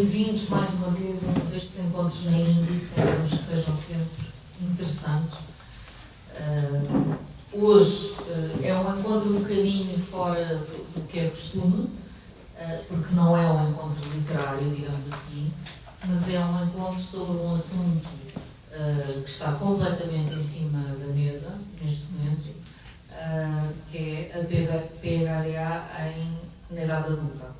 bem-vindos mais uma vez a estes encontros na Índia, que tentamos que sejam sempre interessantes. Hoje é um encontro um bocadinho fora do que é costume, porque não é um encontro literário, digamos assim, mas é um encontro sobre um assunto que está completamente em cima da mesa, neste momento, que é a PHDA na idade adulta.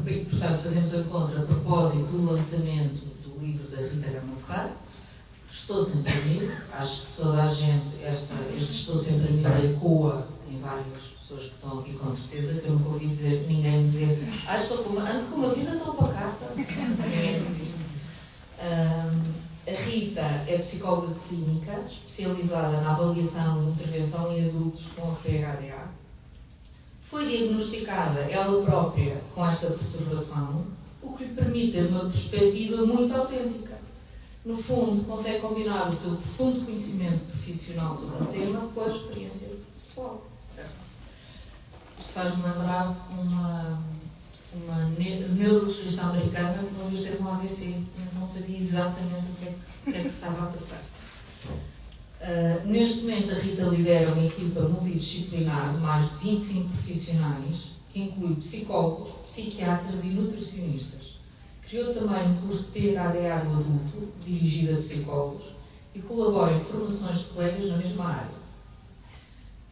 E, portanto, fazemos o encontro a propósito do lançamento do livro da Rita Gama Ferrara. Estou sempre a mim, acho que toda a gente, este estou sempre a mim ecoa em várias pessoas que estão aqui com certeza, que eu nunca ouvi ninguém dizer ando com uma vida tão pacata. Ninguém diz isto. A Rita é psicóloga clínica, especializada na avaliação e intervenção em adultos com a PHDA. Foi diagnosticada ela própria com esta perturbação, o que lhe permite ter uma perspectiva muito autêntica. No fundo, consegue combinar o seu profundo conhecimento profissional sobre o tema com a experiência pessoal. Certo? Isto faz-me lembrar uma neurologista americana que uma vez teve um AVC e não sabia exatamente o que é que se estava a passar. Neste momento, a Rita lidera uma equipa multidisciplinar de mais de 25 profissionais, que inclui psicólogos, psiquiatras e nutricionistas. Criou também um curso de PHDA no adulto, dirigido a psicólogos, e colabora em formações de colegas na mesma área.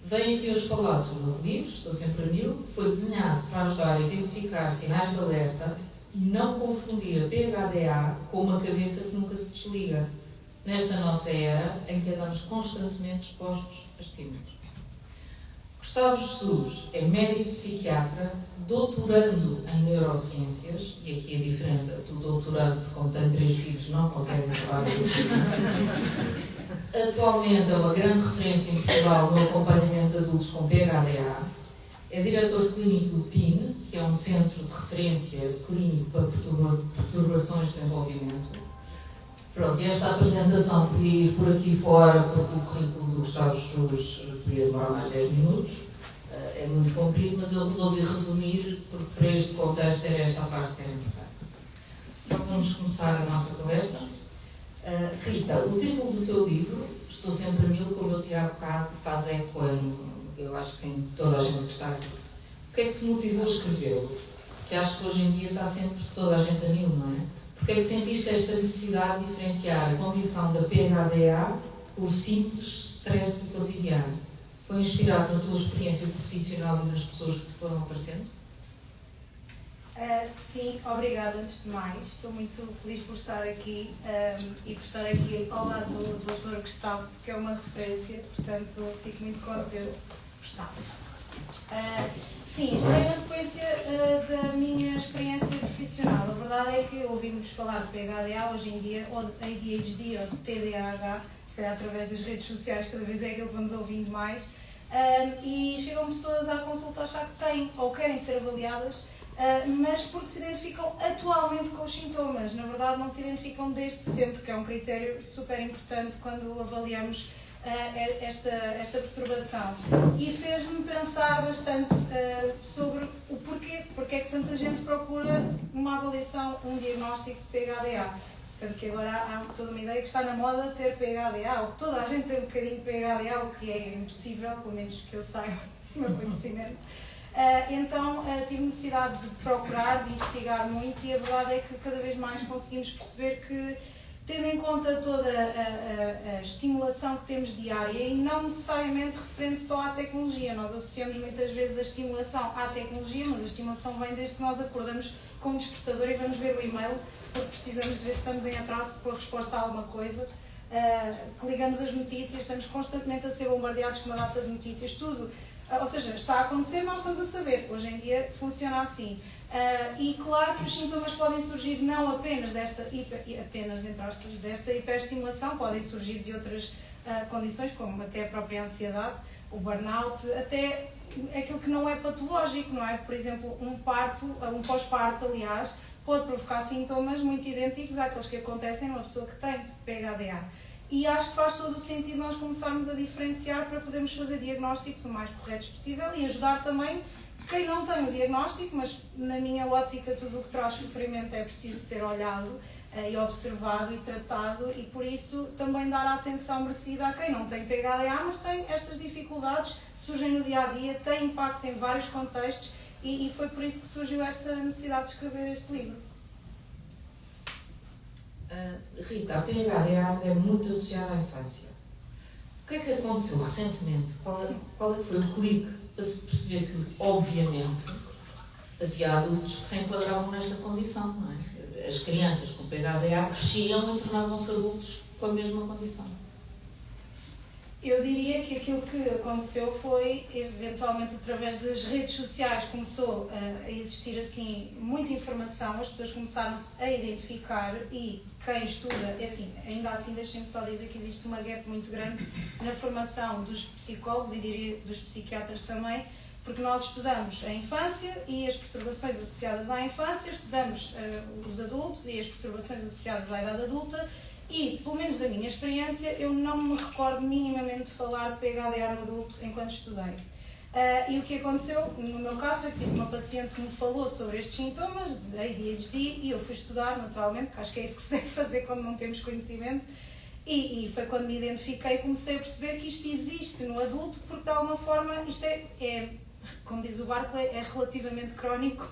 Venho aqui hoje falar sobre o novo livro, Estou Sempre a Mil, que foi desenhado para ajudar a identificar sinais de alerta e não confundir a PHDA com uma cabeça que nunca se desliga, nesta nossa era em que andamos constantemente expostos a estímulos. Gustavo Jesus é médico psiquiatra, doutorando em neurociências, e aqui a diferença do doutorando, porque como tem 3 filhos, não consegue falar. Atualmente é uma grande referência em Portugal no acompanhamento de adultos com PHDA. É diretor clínico do PIN, que é um centro de referência clínico para perturbações de desenvolvimento. Pronto, e esta apresentação podia ir por aqui fora, porque o currículo do Gustavo Jesus podia demorar mais 10 minutos. É muito comprido, mas eu resolvi resumir, porque para este contexto era esta a parte que era importante. Então vamos começar a nossa conversa. Rita, o título do teu livro, Estou Sempre a Mil, como eu tinha há bocado, faz eco, eu acho que em toda a gente que está aqui. O que é que te motivou a escrevê-lo? Porque acho que hoje em dia está sempre toda a gente a mil, não é? Porque é que sentiste esta necessidade de diferenciar a condição da PHDA com o simples stress do cotidiano? Foi inspirado na tua experiência profissional e nas pessoas que te foram aparecendo? Sim, obrigada antes de mais. Estou muito feliz por estar aqui e por estar aqui ao lado do Dr. Gustavo, que é uma referência, portanto fico muito contente por estar. Sim, isto é na sequência da minha experiência profissional. A verdade é que ouvimos falar de PHDA hoje em dia, ou de ADHD ou de TDAH, se calhar através das redes sociais, cada vez é aquilo que vamos ouvindo mais, e chegam pessoas à consulta a achar que têm ou querem ser avaliadas, mas porque se identificam atualmente com os sintomas. Na verdade, não se identificam desde sempre, que é um critério super importante quando avaliamos esta perturbação. E fez-me pensar bastante sobre o porquê é que tanta gente procura uma avaliação, um diagnóstico de PHDA. Portanto, que agora há toda uma ideia que está na moda ter PHDA, ou que toda a gente tem um bocadinho de PHDA, o que é impossível, pelo menos que eu saiba, do meu conhecimento. Então tive necessidade de procurar, de investigar muito, e a verdade é que cada vez mais conseguimos perceber que, tendo em conta toda a estimulação que temos diária, e não necessariamente referente só à tecnologia, nós associamos muitas vezes a estimulação à tecnologia, mas a estimulação vem desde que nós acordamos com um despertador e vamos ver o e-mail, porque precisamos de ver se estamos em atraso com a resposta a alguma coisa, que ligamos as notícias, estamos constantemente a ser bombardeados com uma data de notícias, tudo. Ou seja, está a acontecer, nós estamos a saber. Hoje em dia funciona assim. E claro que os sintomas podem surgir não apenas desta hiperestimulação, podem surgir de outras condições, como até a própria ansiedade, o burnout, até aquilo que não é patológico, não é? Por exemplo, um pós-parto, aliás, pode provocar sintomas muito idênticos àqueles que acontecem numa pessoa que tem PHDA. E acho que faz todo o sentido nós começarmos a diferenciar para podermos fazer diagnósticos o mais corretos possível e ajudar também quem não tem o diagnóstico, mas na minha ótica tudo o que traz sofrimento é preciso ser olhado e observado e tratado, e por isso também dar a atenção merecida a quem não tem PHDA, mas tem estas dificuldades, surgem no dia-a-dia, têm impacto em vários contextos, e foi por isso que surgiu esta necessidade de escrever este livro. Rita, a PHDA é muito associada à infância. O que é que aconteceu recentemente? Qual é que foi o clique para se perceber que, obviamente, havia adultos que se enquadravam nesta condição, não é? As crianças com PHDA cresciam e tornavam-se adultos com a mesma condição. Eu diria que aquilo que aconteceu foi, eventualmente, através das redes sociais, começou a existir assim muita informação, as pessoas começaram-se a identificar, e quem estuda, assim, ainda assim deixem-me só dizer que existe uma gap muito grande na formação dos psicólogos e diria dos psiquiatras também, porque nós estudamos a infância e as perturbações associadas à infância, estudamos os adultos e as perturbações associadas à idade adulta, e, pelo menos da minha experiência, eu não me recordo minimamente de falar de PHDA no adulto enquanto estudei. E o que aconteceu, no meu caso, foi que tive uma paciente que me falou sobre estes sintomas de ADHD e eu fui estudar, naturalmente, porque acho que é isso que se deve fazer quando não temos conhecimento, e foi quando me identifiquei e comecei a perceber que isto existe no adulto, porque de alguma forma isto é como diz o Barclay, é relativamente crónico.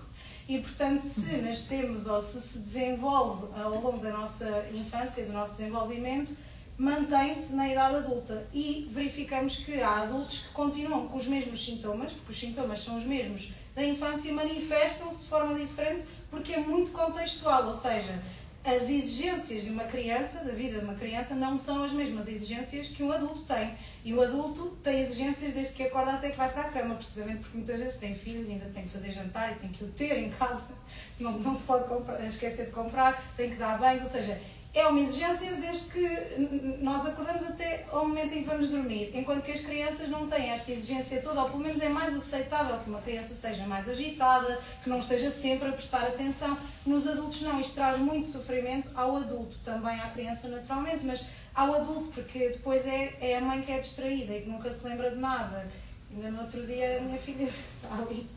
E, portanto, se nascemos ou se desenvolve ao longo da nossa infância, do nosso desenvolvimento, mantém-se na idade adulta. E verificamos que há adultos que continuam com os mesmos sintomas, porque os sintomas são os mesmos da infância, manifestam-se de forma diferente porque é muito contextual, ou seja, as exigências de uma criança, da vida de uma criança, não são as mesmas exigências que um adulto tem. E o adulto tem exigências desde que acorda até que vai para a cama, precisamente porque muitas vezes tem filhos e ainda tem que fazer jantar e tem que o ter em casa, não se pode esquecer de comprar, tem que dar banhos, ou seja, é uma exigência desde que nós acordamos até ao momento em que vamos dormir, enquanto que as crianças não têm esta exigência toda, ou pelo menos é mais aceitável que uma criança seja mais agitada, que não esteja sempre a prestar atenção. Nos adultos não, isto traz muito sofrimento ao adulto, também à criança naturalmente, mas ao adulto, porque depois é a mãe que é distraída e que nunca se lembra de nada. Ainda no outro dia a minha filha está ali,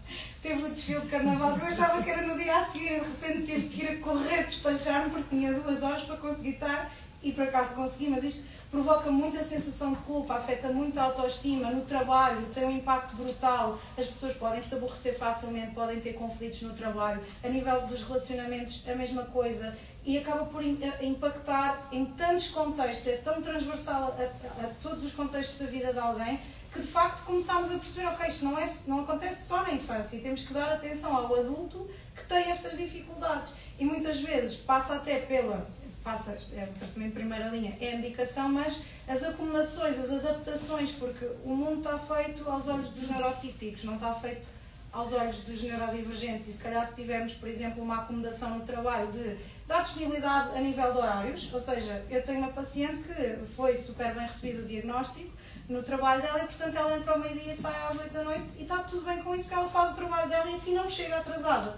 teve o desfile de carnaval, eu achava que era no dia a seguir, de repente tive que ir a correr despachar-me porque tinha 2 horas para conseguir estar, e por acaso consegui, mas isto provoca muita sensação de culpa, afeta muito a autoestima, no trabalho tem um impacto brutal, as pessoas podem se aborrecer facilmente, podem ter conflitos no trabalho, a nível dos relacionamentos a mesma coisa, e acaba por impactar em tantos contextos, é tão transversal a todos os contextos da vida de alguém, que de facto começámos a perceber, ok, isto não acontece só na infância e temos que dar atenção ao adulto que tem estas dificuldades. E muitas vezes passa até é o tratamento de primeira linha, é a medicação, mas as acumulações, as adaptações, porque o mundo está feito aos olhos dos neurotípicos, não está feito aos olhos dos neurodivergentes, e se calhar se tivermos, por exemplo, uma acomodação no trabalho de dar disponibilidade a nível de horários, ou seja, eu tenho uma paciente que foi super bem recebido o diagnóstico no trabalho dela e, portanto, ela entra ao meio-dia e sai às 8 da noite e está tudo bem com isso, porque ela faz o trabalho dela e assim não chega atrasada.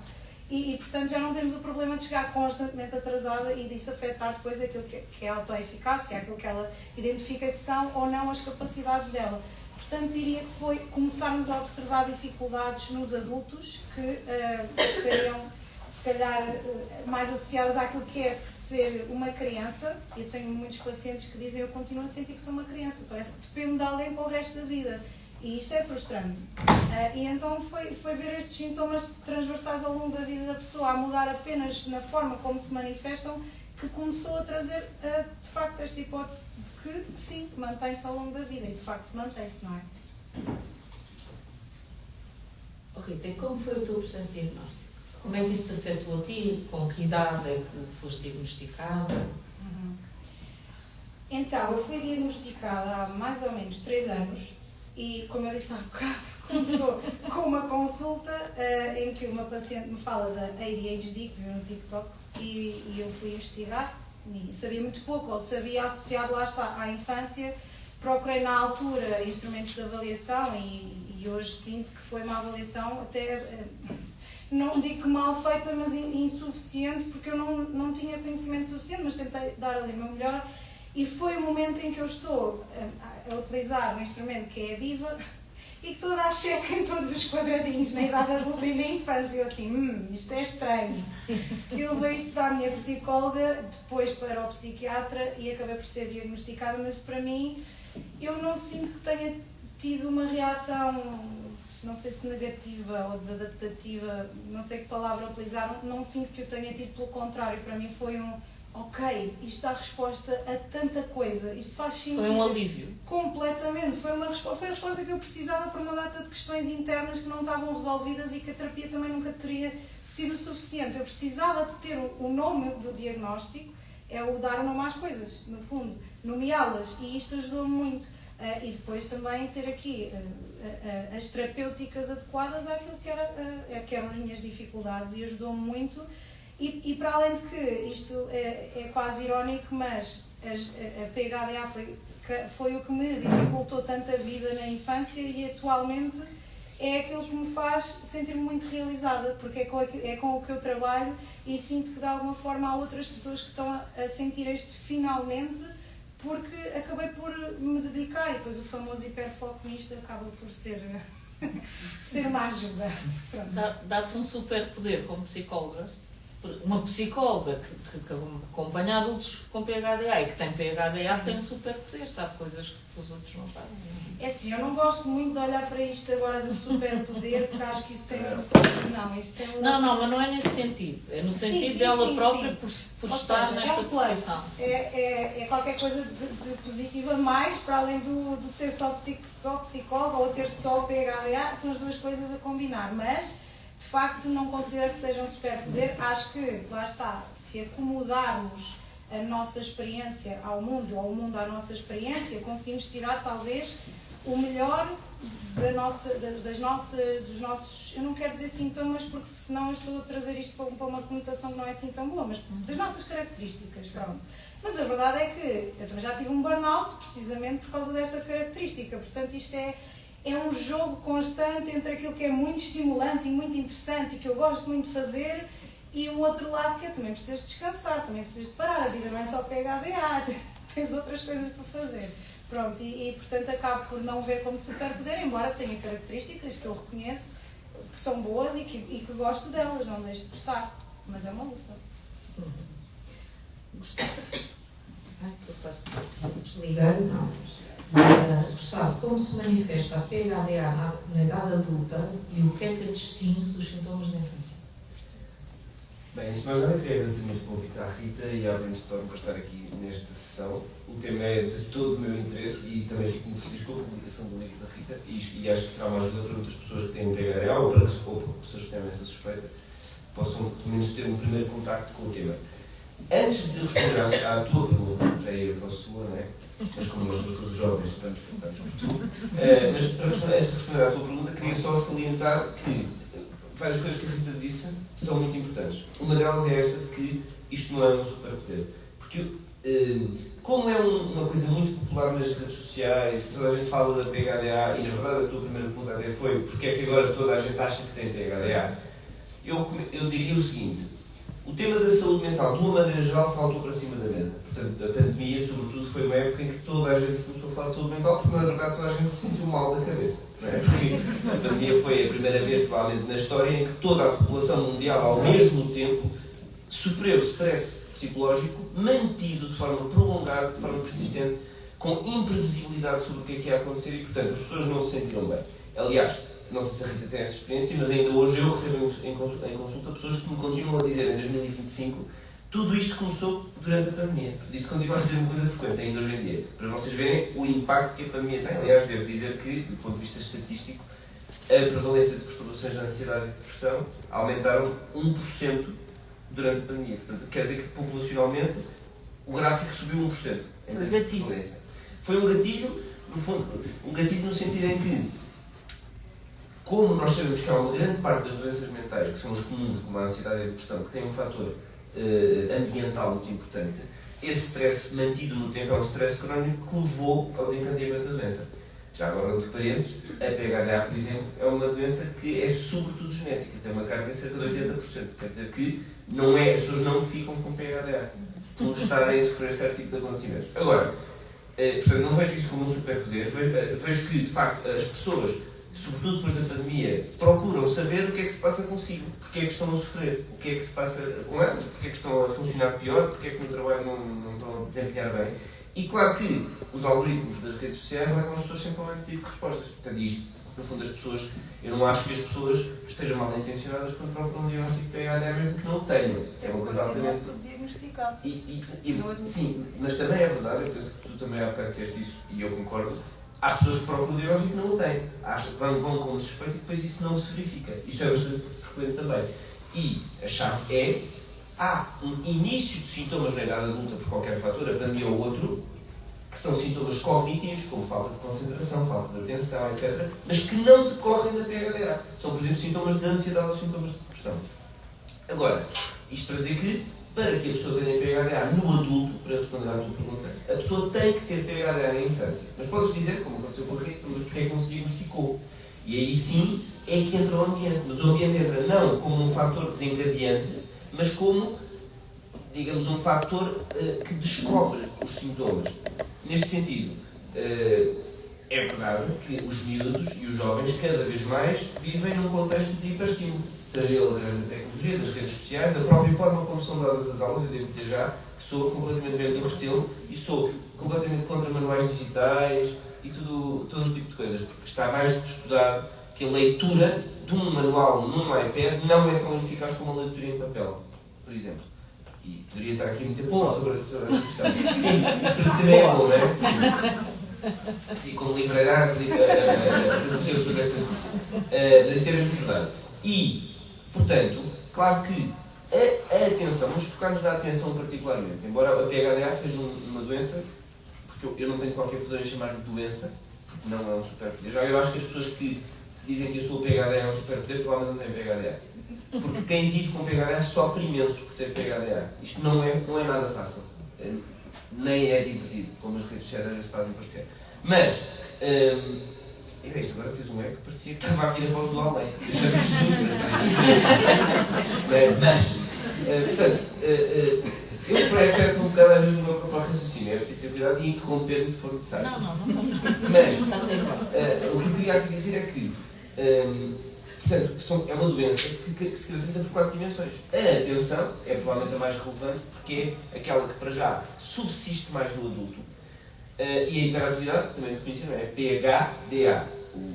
E portanto, já não temos o problema de chegar constantemente atrasada e disso afetar depois aquilo que é a autoeficácia, aquilo que ela identifica que são ou não as capacidades dela. Portanto, diria que foi começarmos a observar dificuldades nos adultos que estariam, se calhar, mais associadas àquilo que é ser uma criança. Eu tenho muitos pacientes que dizem: eu continuo a sentir que sou uma criança, parece que dependo de alguém para o resto da vida. E isto é frustrante. E então foi ver estes sintomas transversais ao longo da vida da pessoa, a mudar apenas na forma como se manifestam, que começou a trazer, de facto, esta hipótese de que, sim, mantém-se ao longo da vida. E, de facto, mantém-se, não é? Rita, e como foi o teu processo diagnóstico? Como é que isso te afetou a ti? Com que idade é que foste diagnosticada? Então, eu fui diagnosticada há mais ou menos 3 anos e, como eu disse há bocado, começou com uma consulta em que uma paciente me fala da ADHD, que viu no TikTok, e eu fui investigar e sabia muito pouco, ou sabia associado, lá está, à infância. Procurei na altura instrumentos de avaliação e hoje sinto que foi uma avaliação até, não digo que mal feita, mas insuficiente, porque eu não tinha conhecimento suficiente, mas tentei dar ali o meu melhor. E foi o momento em que eu estou a utilizar um instrumento que é a DIVA, e que toda a checa em todos os quadradinhos, na idade adulta e na infância. Eu assim, isto é estranho. E levei isto para a minha psicóloga, depois para o psiquiatra e acabei por ser diagnosticada, mas para mim, eu não sinto que tenha tido uma reação, não sei se negativa ou desadaptativa, não sei que palavra utilizar, não sinto que eu tenha tido, pelo contrário, para mim foi ok, isto dá resposta a tanta coisa, isto faz sentido. Foi um alívio. Completamente, foi a resposta que eu precisava para uma data de questões internas que não estavam resolvidas e que a terapia também nunca teria sido suficiente. Eu precisava de ter o nome do diagnóstico, é o dar nome às coisas, no fundo, nomeá-las, e isto ajudou-me muito. E depois também ter aqui as terapêuticas adequadas àquilo que eram as minhas dificuldades, e ajudou-me muito. E para além de que isto é quase irónico, mas a PHDA foi o que me dificultou tanto a vida na infância, e atualmente é aquilo que me faz sentir-me muito realizada, porque é com o que eu trabalho, e sinto que de alguma forma há outras pessoas que estão a sentir este finalmente, porque acabei por me dedicar, e depois o famoso hiperfoco nisto acaba por ser uma ajuda. Dá-te um super poder como psicóloga. Uma psicóloga que acompanha adultos com PHDA e que tem PHDA tem um super poder, sabe coisas que os outros não sabem. É assim, eu não gosto muito de olhar para isto agora do super poder, porque acho que isso tem isso tem um... Não, mas não é nesse sentido. É no sentido dela própria por estar nesta profissão. É qualquer coisa de positiva, mais para além do ser só psicóloga ou ter só PHDA, são as duas coisas a combinar, mas de facto não considero que seja um superpoder. Acho que, lá está, se acomodarmos a nossa experiência ao mundo, ou o mundo à nossa experiência, conseguimos tirar talvez o melhor dos nossos, eu não quero dizer sintomas, porque senão eu estou a trazer isto para uma conotação que não é assim tão boa, mas das nossas características, pronto. Mas a verdade é que eu também já tive um burnout precisamente por causa desta característica, portanto isto é um jogo constante entre aquilo que é muito estimulante e muito interessante e que eu gosto muito de fazer, e o outro lado que é também precisas descansar, também precisas de parar, a vida não é só PHDA, tens outras coisas para fazer. Pronto, e portanto acabo por não ver como superpoder, embora tenha características que eu reconheço que são boas e que gosto delas, não deixo de gostar, mas é uma luta. Gustavo. Eu posso desligar? Não. Gustavo, como se manifesta a PHDA na idade adulta e o que é que a distingue dos sintomas da infância? Bem, antes de mais nada, queria agradecer muito o convite à Rita e à Brainstorm por estar aqui nesta sessão. O tema é de todo o meu interesse e também fico muito feliz com a publicação do livro da Rita, e acho que será uma ajuda para muitas pessoas que têm PHDA ou para pessoas que têm essa suspeita possam pelo menos ter um primeiro contacto com o tema. Antes de responder à tua pergunta, já ia para a sua, não é? Mas como nós somos todos jovens, estamos preocupados por tudo. Mas antes de responder à tua pergunta, queria só salientar que várias coisas que a Rita disse são muito importantes. Uma delas é esta de que isto não é um superpoder. Porque, como é uma coisa muito popular nas redes sociais, toda a gente fala da PHDA, e na verdade a tua primeira pergunta até foi porque é que agora toda a gente acha que tem PHDA, eu diria o seguinte: o tema da saúde mental, de uma maneira geral, saltou para cima da mesa. Portanto, a pandemia, sobretudo, foi uma época em que toda a gente começou a falar de saúde mental, porque, na verdade, toda a gente se sentiu mal da cabeça. Não é? Porque a pandemia foi a primeira vez, provavelmente, na história em que toda a população mundial, ao mesmo tempo, sofreu stress psicológico mantido de forma prolongada, de forma persistente, com imprevisibilidade sobre o que ia acontecer, e, portanto, as pessoas não se sentiram bem. Aliás, não sei se a Rita tem essa experiência, mas ainda hoje eu recebo em consulta pessoas que me continuam a dizer, em 2025, tudo isto começou durante a pandemia. Isto continua a ser uma coisa frequente ainda hoje em dia. Para vocês verem o impacto que a pandemia tem. Aliás, devo dizer que, do ponto de vista estatístico, a prevalência de perturbações de ansiedade e depressão aumentaram 1% durante a pandemia. Portanto, quer dizer que, populacionalmente, o gráfico subiu 1%. Em termos de prevalência. Foi um gatilho, no fundo, um gatilho no sentido em que, como nós sabemos que há uma grande parte das doenças mentais, que são os comuns, como a ansiedade e a depressão, que têm um fator ambiental muito importante, esse stress mantido no tempo é um stress crónico que levou ao desencadeamento da doença. Já agora, entre parênteses, a PHDA, por exemplo, é uma doença que é sobretudo genética, tem uma carga de cerca de 80%. Quer dizer que as pessoas não ficam com PHDA por estarem a sofrer certo tipo de acontecimentos. Agora, portanto, não vejo isso como um superpoder, vejo que, de facto, as pessoas sobretudo depois da pandemia, procuram saber o que é que se passa consigo, porque é que estão a sofrer, o que é que se passa com elas, porque é que estão a funcionar pior, porque é que no trabalho não estão a desempenhar bem. E claro que os algoritmos das redes sociais levam as pessoas sempre ao mesmo tipo de respostas. Portanto, isto, no fundo, as pessoas, eu não acho que as pessoas estejam mal intencionadas quando procuram um diagnóstico de PHD, mesmo que não o tenham. É uma coisa altamente. Subdiagnosticado. Sim, mas também é verdade, eu penso que tu também há bocado disseste isso e eu concordo. Há pessoas que procuram o diagnóstico e não o têm. Vão como suspeito e depois isso não se verifica. Isso é bastante frequente também. E a chave é, há um início de sintomas na idade adulta por qualquer fator, a pandemia ou outro, que são sintomas cognitivos, como falta de concentração, falta de atenção, etc., mas que não decorrem da PHDA. São, por exemplo, sintomas de ansiedade ou sintomas de depressão. Agora, isto para dizer que, para que a pessoa tenha PHDA no adulto, para responder à tua pergunta, a pessoa tem que ter PHDA na infância. Mas podes dizer, como aconteceu com a Rita, mas porque é que não se diagnosticou? E aí sim é que entra o ambiente. Mas o ambiente entra não como um fator desencadeante, mas como, digamos, um fator que descobre os sintomas. Neste sentido, é verdade que os miúdos e os jovens cada vez mais vivem num contexto de hiperestímulo, seja ele através da tecnologia, das redes sociais, a própria forma como são dadas as aulas. Eu devo dizer já que sou completamente velho do Restelo e sou completamente contra manuais digitais e todo o tipo de coisas, porque está mais estudado que a leitura de um manual num iPad não é tão eficaz como a leitura em papel, por exemplo. E poderia estar aqui muito tempo sobre essa questão. Sim, isso também é bom, não é? Sim, como livreira, mas isso é mesmo verdade. E, portanto, claro que a atenção, vamos focar-nos na atenção particularmente, embora a PHDA seja uma doença, porque eu não tenho qualquer poder em chamar-lhe doença, porque não é um superpoder. Já eu acho que as pessoas que dizem que a sua PHDA é um superpoder, provavelmente não têm PHDA. Porque quem vive com PHDA sofre imenso por ter PHDA. Isto não é nada fácil. Nem é divertido, como as redes sociais às vezes fazem parecer. Mas, isto agora fiz um eco que parecia que estava a vir a voz do além. Eu já vi Jesus, mas, portanto, eu quero um bocado às vezes no meu próprio raciocínio. É preciso ter cuidado e interromper se for necessário. Não. Mas, Está sem igual. o que eu queria aqui dizer é que, portanto, é uma doença que se caracteriza por 4 dimensões. A atenção é provavelmente a mais relevante porque é aquela que para já subsiste mais no adulto. E a hiperatividade, também reconhecido, é PHDA.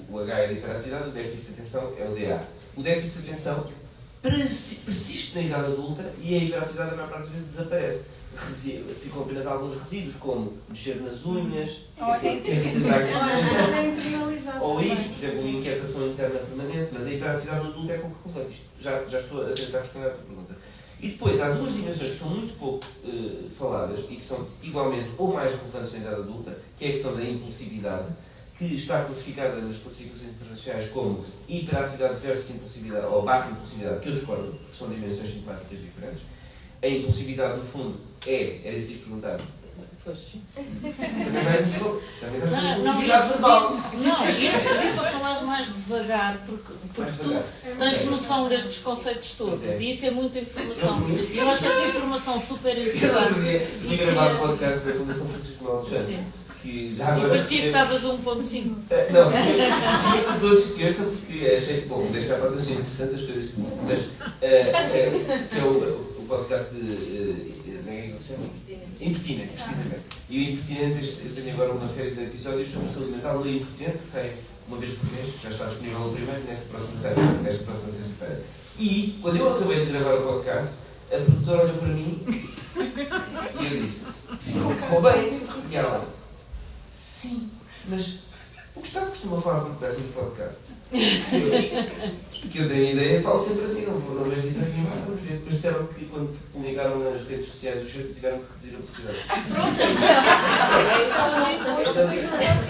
O H é a hiperatividade, o déficit de atenção é o DA. O déficit de atenção persiste na idade adulta e a hiperatividade, a maior parte das vezes, desaparece. Ficam apenas alguns resíduos, como mexer nas unhas, ou isso, por exemplo, uma inquietação interna permanente, mas a hiperatividade do adulto é pouco relevante. Já estou a tentar responder à tua pergunta. E depois, há 2 dimensões que são muito pouco faladas e que são igualmente ou mais relevantes na idade adulta, que é a questão da impulsividade, que está classificada nas classificações internacionais como hiperatividade versus impulsividade, ou barra impulsividade, que eu discordo, que são dimensões sintomáticas diferentes. A impulsividade, no fundo, era isso que ias perguntar. Foste. Também vais impulsividade Não, verbal. Não, eu pedi para falares mais devagar, porque tu tens noção destes conceitos todos e isso é muita informação. Eu acho essa informação super interessante. Fui gravar o podcast da Fundação Francisco Manuel Alexandre. Que já agora parecia que estavas a 1.5. Não, queria que todos esqueçam porque achei que, bom, desta parte achei interessante as coisas que disse, mas que é o podcast de como é que ele se chama? Impertinente, precisamente. E o Impertinente, eu tenho agora uma série de episódios sobre saúde mental do Impertinente, que sai uma vez por mês, já está disponível no primeiro, nesta próxima sexta-feira. E, quando eu acabei de gravar o podcast, a produtora olhou para mim e eu disse: correu bem? E ela: sim, mas o Gustavo costuma falar muito péssimos podcasts. Que eu tenho a ideia, falo sempre assim, não vejo diferença nenhuma. Vamos ver. Depois disseram que quando publicaram nas redes sociais os chefes tiveram que reduzir a velocidade.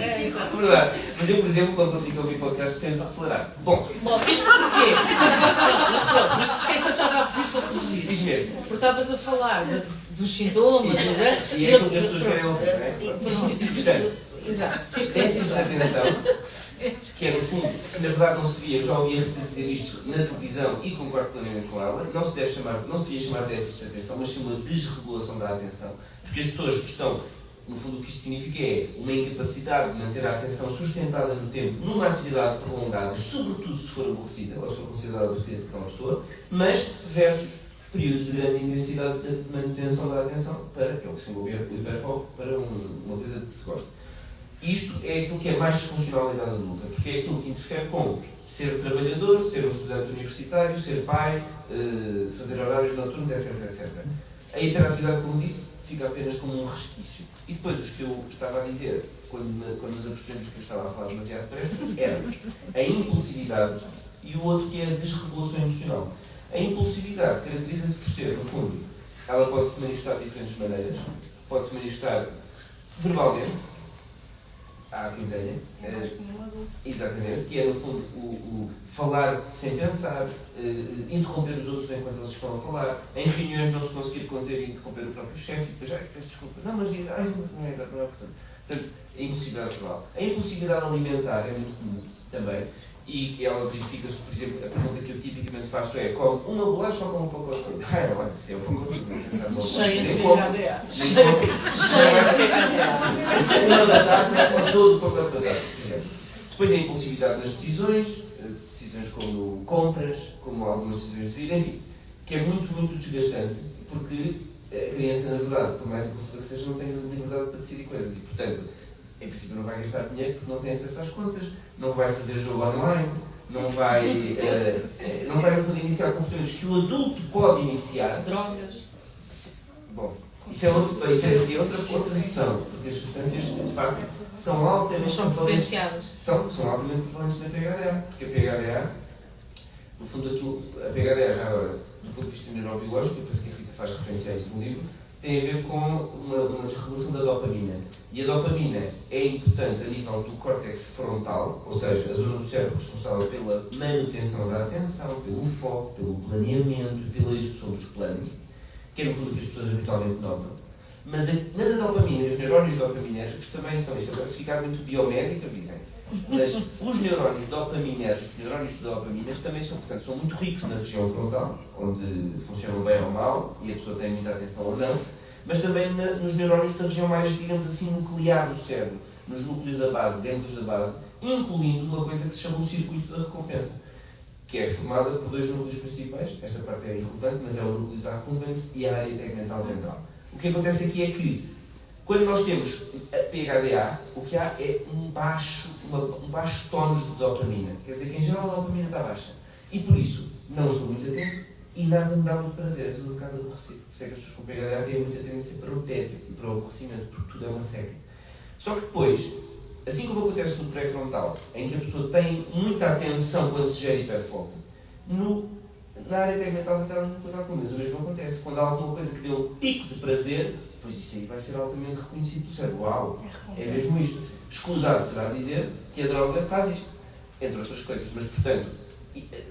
É verdade. Mas eu, por exemplo, quando consigo ouvir podcasts, sempre acelerar. Bom, isto porquê? Mas porquê que eu estava a pedir para reduzir? Diz mesmo. Porque estavas a falar dos sintomas, e é aquilo que as pessoas querem ouvir, não é? Portanto, exato. Se isto é de atenção, que é no fundo, na verdade não se devia, eu já ouvi a Rita dizer isto na televisão e concordo plenamente com ela, não se devia chamar de déficit de atenção, mas chama de desregulação da atenção, porque as pessoas estão No fundo, o que isto significa é uma incapacidade de manter a atenção sustentada no tempo numa atividade prolongada, sobretudo se for aborrecida ou se for considerada aborrecida por uma pessoa, mas versus períodos de grande intensidade de manutenção da atenção para, que é o que se chama o hiperfoco, para uma coisa de que se gosta. Isto é aquilo que é mais disfuncional da idade adulta, porque é aquilo que interfere com ser trabalhador, ser um estudante universitário, ser pai, fazer horários noturnos, etc, etc. A hiperatividade, como disse, fica apenas como um resquício. E depois, os que eu estava a dizer, quando nos apercebemos que eu estava a falar demasiado depressa, eram a impulsividade e o outro que é a desregulação emocional. A impulsividade caracteriza-se por ser, no fundo, ela pode se manifestar de diferentes maneiras. Pode se manifestar verbalmente, há quem tenha. É mais como um adulto. Exatamente, que é, no fundo, o falar sem pensar, interromper os outros enquanto eles estão a falar, em reuniões não se conseguir conter e interromper o próprio chefe, e depois, peço desculpa, não, mas não é importante. Portanto, a impulsividade verbal. A impulsividade alimentar é muito comum também, e que ela verifica-se, por exemplo, a pergunta que eu tipicamente faço é: come uma bolacha ou come um pacote de coisa? Olha, se eu for cheia de PHDA. uma batata ou todo o pacote de batata. Depois a impulsividade nas decisões como compras, como algumas decisões de vida, enfim, que é muito, muito desgastante, porque a criança, na verdade, por mais impulsiva que seja, não tem liberdade para decidir coisas e, portanto, em princípio não vai gastar dinheiro porque não tem acesso às contas, não vai fazer jogo online, não vai iniciar comportamentos que o adulto pode iniciar. Drogas. Bom, isso é outra sessão, porque as substâncias, de facto, são altamente potenciadas. São altamente prevalentes na PHDA, porque a PHDA, no fundo, a PHDA, já agora, do ponto de vista neurobiológico, eu penso que a Rita faz referência a isso no livro, tem a ver com uma desregulação da dopamina. E a dopamina é importante a nível do córtex frontal, ou seja, a zona do cérebro responsável pela manutenção da atenção, pelo foco, pelo planeamento e pela execução dos planos, que é no fundo o que as pessoas habitualmente notam. Mas a dopamina e os neurónios dopaminérgicos também são, isto agora se ficar muito biomédico, avisem, mas os neurónios dopaminérgicos, os neurónios de dopamina também são, portanto, são muito ricos na região frontal, onde funcionam bem ou mal, e a pessoa tem muita atenção ou não, mas também nos neurónios da região mais, digamos assim, nuclear do cérebro, nos núcleos da base, dentro da base, incluindo uma coisa que se chama o circuito da recompensa, que é formada por dois núcleos principais, esta parte é importante, mas é o núcleo da accumbens e a área tegmental ventral. O que acontece aqui é que, quando nós temos a PHDA, o que há é um baixo tónus de dopamina. Quer dizer que, em geral, a dopamina está baixa. E, por isso, não estou muito atento e nada me dá muito prazer. É tudo um bocado aborrecido. Por isso é que as pessoas com PHDA têm muita tendência para o tédio e para o aborrecimento, porque tudo é uma seca. Só que depois, assim como acontece no pré-frontal, em que a pessoa tem muita atenção quando se gera hiperfoco, na área tegmental ventral é uma coisa comum, o mesmo acontece. Quando há alguma coisa que dê um pico de prazer, pois isso aí vai ser altamente reconhecido do cérebro. Uau, é mesmo isto. Escusado será dizer que a droga faz isto, entre outras coisas. Mas, portanto,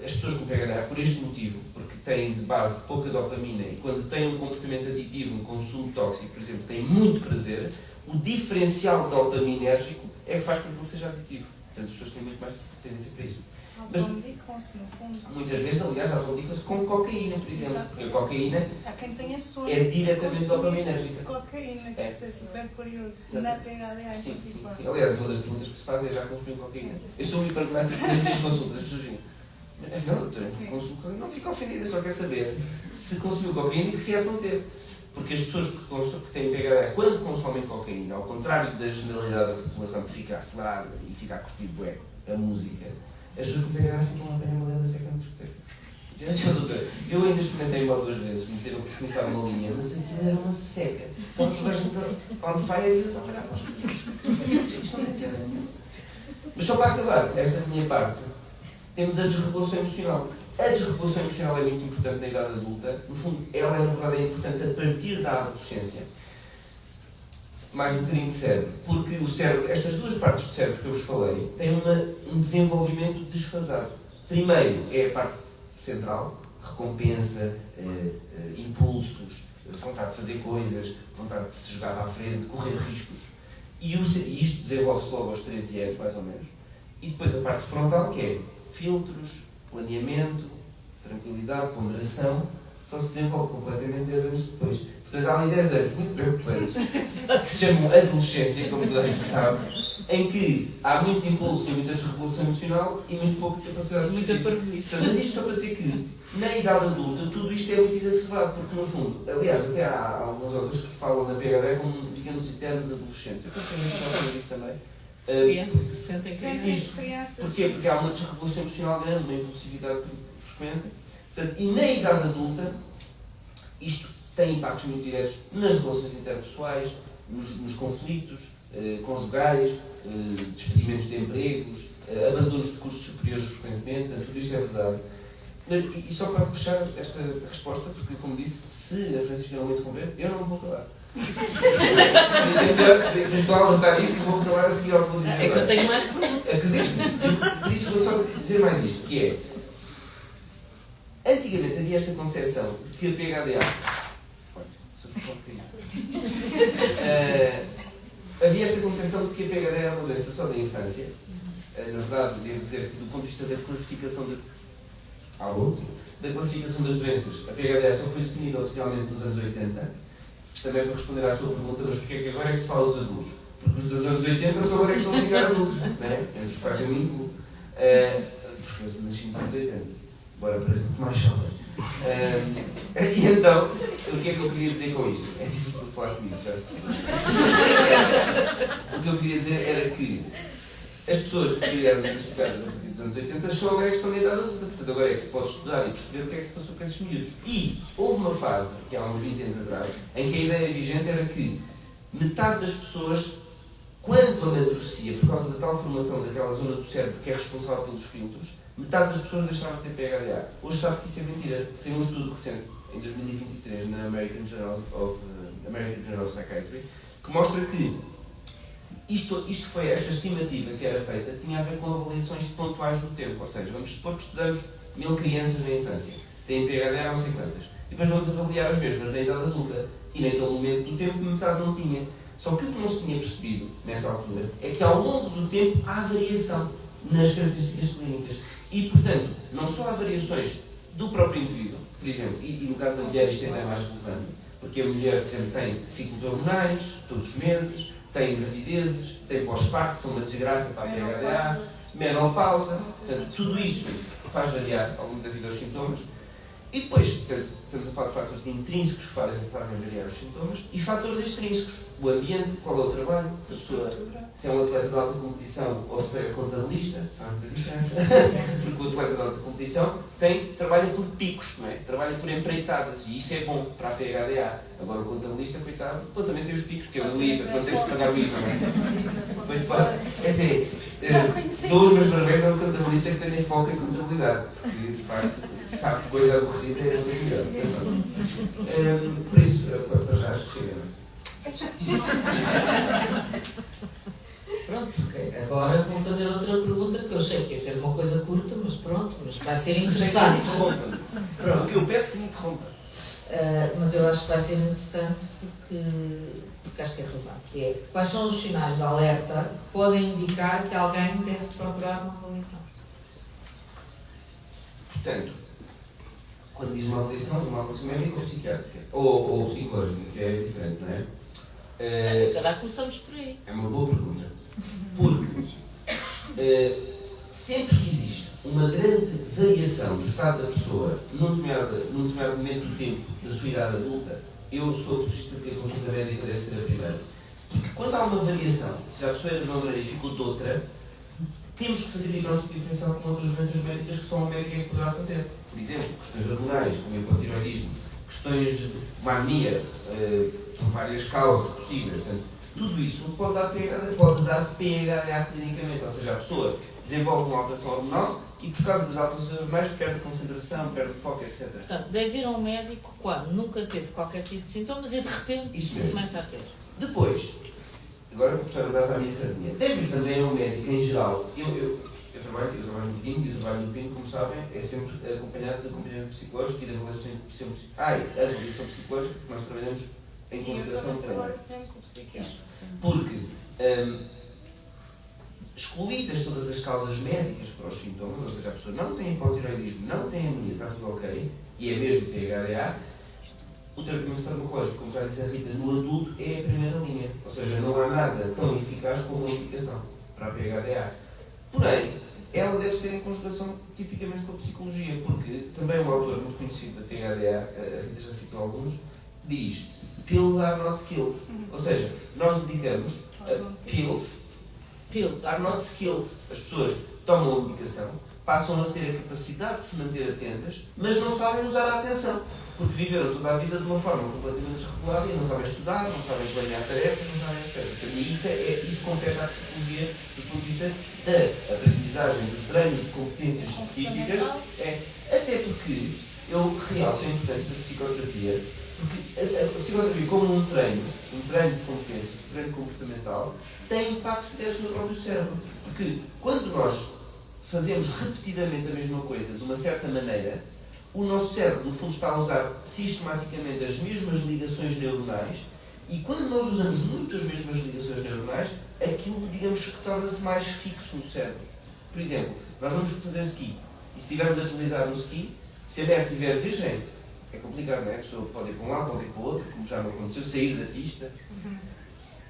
as pessoas com PHDA, por este motivo, porque têm de base pouca dopamina e quando têm um comportamento aditivo, um consumo tóxico, por exemplo, têm muito prazer, o diferencial dopaminérgico é que faz com que ele seja aditivo. Portanto, as pessoas têm muito mais tendência para isso. Automedicam-se, no fundo. Muitas vezes, aliás, automedicam-se com cocaína, por exemplo. Exato. Porque a cocaína Há quem tenha sono. é diretamente dopaminérgica. Cocaína, que isso é super curioso. Exato. Na PHDA, Sim. Aliás, uma das perguntas que se faz é: já consumiu cocaína? Eu sou hipergnático nas minhas consultas, as pessoas dizem: mas não, doutora, consumo cocaína. Não fica ofendida, só quer saber se consumiu cocaína e que reação teve. Porque as pessoas que têm PHDA, quando consomem cocaína, ao contrário da generalidade da população que fica acelerada e fica a curtir bué a música, as pessoas com PHDA ficam a apanhar uma lenda seca no discoteca. Doutora, eu ainda experimentei uma ou duas vezes, meter o comunicar uma linha, mas aquilo era uma seca. Então se vais on fire e eu estava a olhar para isto não tem piada nenhuma. Mas só para acabar esta minha parte, temos a desregulação emocional. A desregulação emocional é muito importante na idade adulta. No fundo, ela na verdade é importante a partir da adolescência. Mais um bocadinho de cérebro. Porque o cérebro, estas duas partes do cérebro que eu vos falei, têm um desenvolvimento desfasado. Primeiro é a parte central, recompensa, impulsos, vontade de fazer coisas, vontade de se jogar à frente, correr riscos. E isto desenvolve-se logo aos 13 anos, mais ou menos. E depois a parte frontal, que é filtros, planeamento, tranquilidade, ponderação, só se desenvolve completamente 10 anos depois. Portanto, há ali 10 anos muito preocupantes, que se chamam adolescência, como toda a gente sabe, em que há muitos impulsos e muita desregulação emocional e muito pouco capacidade de Muita decidir. parvoíce. Mas isto só para dizer que, na idade adulta, tudo isto é muito exacerbado, porque no fundo, aliás, até há alguns autores que falam na PhD como, digamos, eternos adolescentes. Eu pensei muito sobre isso também. Crianças que se sentem Sentem crianças. as crianças. Porquê? Porque há uma desregulação emocional grande, uma impulsividade frequente. Portanto, e na idade adulta, isto tem impactos muito diretos nas relações interpessoais, nos conflitos conjugais, despedimentos de empregos, abandonos de cursos superiores frequentemente, tudo isto é verdade. E só para fechar esta resposta, porque como disse, se a Francisca não me interromper, eu não me vou calar. Eu estou a levantar isto e vou calar a seguir ao que vou dizer. É que eu tenho mais perguntas. Acredito-me. Por isso vou só dizer mais isto, que é, antigamente havia esta concepção de que a PHDA... havia esta concepção de que a PHDA era uma doença só da infância. Na verdade, devo dizer que do ponto de vista da classificação da classificação das doenças, a PHDA só foi definida oficialmente nos anos 80, também para responder à sua pergunta, mas porquê é que agora é que se fala dos adultos? Porque os dos anos 80 só agora é que estão a ficar adultos, não é? Entre os quais eu me incluo. Porque eu nasci nos anos 80, embora pareça muito mais jovem. E então, o que é que eu queria dizer com isto? É difícil de falar comigo, já se percebe. O que eu queria dizer era que as pessoas que eram diagnosticadas a partir dos anos 80 só agora é que estão na idade adulta. Portanto, agora é que se pode estudar e perceber o que é que se passou com esses miúdos. E houve uma fase, que há uns 20 anos atrás, em que a ideia vigente era que metade das pessoas, quando amadurecia, por causa da tal formação daquela zona do cérebro que é responsável pelos filtros, metade das pessoas deixavam de ter PHDA. Hoje sabe-se que isso é mentira. Saiu um estudo recente, em 2023, na American Journal of Psychiatry, que mostra que esta estimativa que era feita tinha a ver com avaliações pontuais do tempo. Ou seja, vamos supor que estudamos 1000 crianças na infância, têm PHDA não sei quantas, e depois vamos avaliar as mesmas na idade adulta, e naquele momento do tempo metade não tinha. Só que o que não se tinha percebido nessa altura é que ao longo do tempo há variação nas características clínicas. E, portanto, não só há variações do próprio indivíduo, por exemplo, e no caso da mulher isto ainda é mais relevante, porque a mulher, por exemplo, tem ciclos hormonais todos os meses, tem gravidezes, tem pós-parto, que são uma desgraça para a PHDA, menopausa, portanto, tudo isso faz variar ao longo da vida os sintomas. E depois, estamos a falar de fatores intrínsecos que fazem variar os sintomas e fatores extrínsecos. O ambiente, qual é o trabalho, se é um atleta de alta competição ou se é contabilista, faz muita diferença. Porque o atleta de alta competição trabalha por picos, não é? Trabalha por empreitadas e isso é bom para a PHDA. Agora o contabilista, coitado, também tem os picos, porque é o IVA, quando tem que se pagar o IVA, não é? Pois pá, é assim, dou os meus parabéns ao contabilista que tem foco em contabilidade, porque de facto sabe que coisa aborrecida é a melhor. Por isso, para já acho que chega, não é? Pronto, ok. Agora vou fazer outra pergunta que eu achei que ia ser uma coisa curta, mas pronto, mas vai ser interessante. Pronto, eu peço que me interrompa. Mas eu acho que vai ser interessante porque acho que é relevante. Que é, quais são os sinais de alerta que podem indicar que alguém deve procurar uma avaliação? Portanto, quando diz uma avaliação médica ou psiquiátrica, ou psicológica, que é diferente, não é? Se calhar começamos por aí. É uma boa pergunta. Porque sempre que existe uma grande variação do estado da pessoa num determinado momento do tempo da sua idade adulta, eu sou apologista de que a consulta médica deve ser a primeira. Porque quando há uma variação, se a pessoa é de uma maneira e ficou de outra, temos que fazer diagnóstico diferencial com outras doenças médicas que só um médico é que poderá fazer. Por exemplo, questões hormonais, como o hipotiroidismo, questões de uma anemia, por várias causas possíveis. Portanto, tudo isso pode dar PHDA clinicamente, ou seja, a pessoa desenvolve uma alteração hormonal e por causa das alterações hormonais perde a concentração, perde o foco, etc. Portanto, deve ir a um médico quando nunca teve qualquer tipo de sintomas e de repente começa a ter. Depois, agora vou puxar o braço à minha sardinha, deve ir também a um médico em geral. Eu trabalho no PIN e o trabalho no PIN, como sabem, é sempre acompanhado de acompanhamento psicológico e de avaliação psicológica, porque nós trabalhamos em consideração também. Agora sempre com o psiquiatra. Porque, excluídas todas as causas médicas para os sintomas, ou seja, a pessoa não tem hipotiroidismo, não tem anemia, está tudo ok, e é mesmo THDA, o tratamento farmacológico, como já disse a Rita, no adulto é a primeira linha. Ou seja, não há nada tão eficaz como a medicação para a PHDA. Porém, ela deve ser em conjugação tipicamente com a psicologia, porque também um autor muito conhecido da THDA, a Rita já citou alguns, diz pills are not skills. Ou seja, nós medicamos, pills are not skills. As pessoas tomam a medicação, passam a ter a capacidade de se manter atentas, mas não sabem usar a atenção, porque viveram toda a vida de uma forma completamente desregulada e não sabem estudar, não sabem planear tarefas, não sabem etc. E isso compete à psicologia do ponto de vista da aprendizagem, do treino de competências específicas, até porque eu realço a importância da psicoterapia, porque a psicoterapia como um treino de competências, um treino comportamental, tem impactos diretos no próprio cérebro. Porque quando nós fazemos repetidamente a mesma coisa de uma certa maneira, o nosso cérebro, no fundo, está a usar sistematicamente as mesmas ligações neuronais e quando nós usamos muito as mesmas ligações neuronais, aquilo, digamos, que torna-se mais fixo no cérebro. Por exemplo, nós vamos fazer ski e se estivermos a deslizar no ski, se a neve estiver virgem, é complicado, não é? A pessoa pode ir para um lado, pode ir para o outro, como já me aconteceu, sair da pista.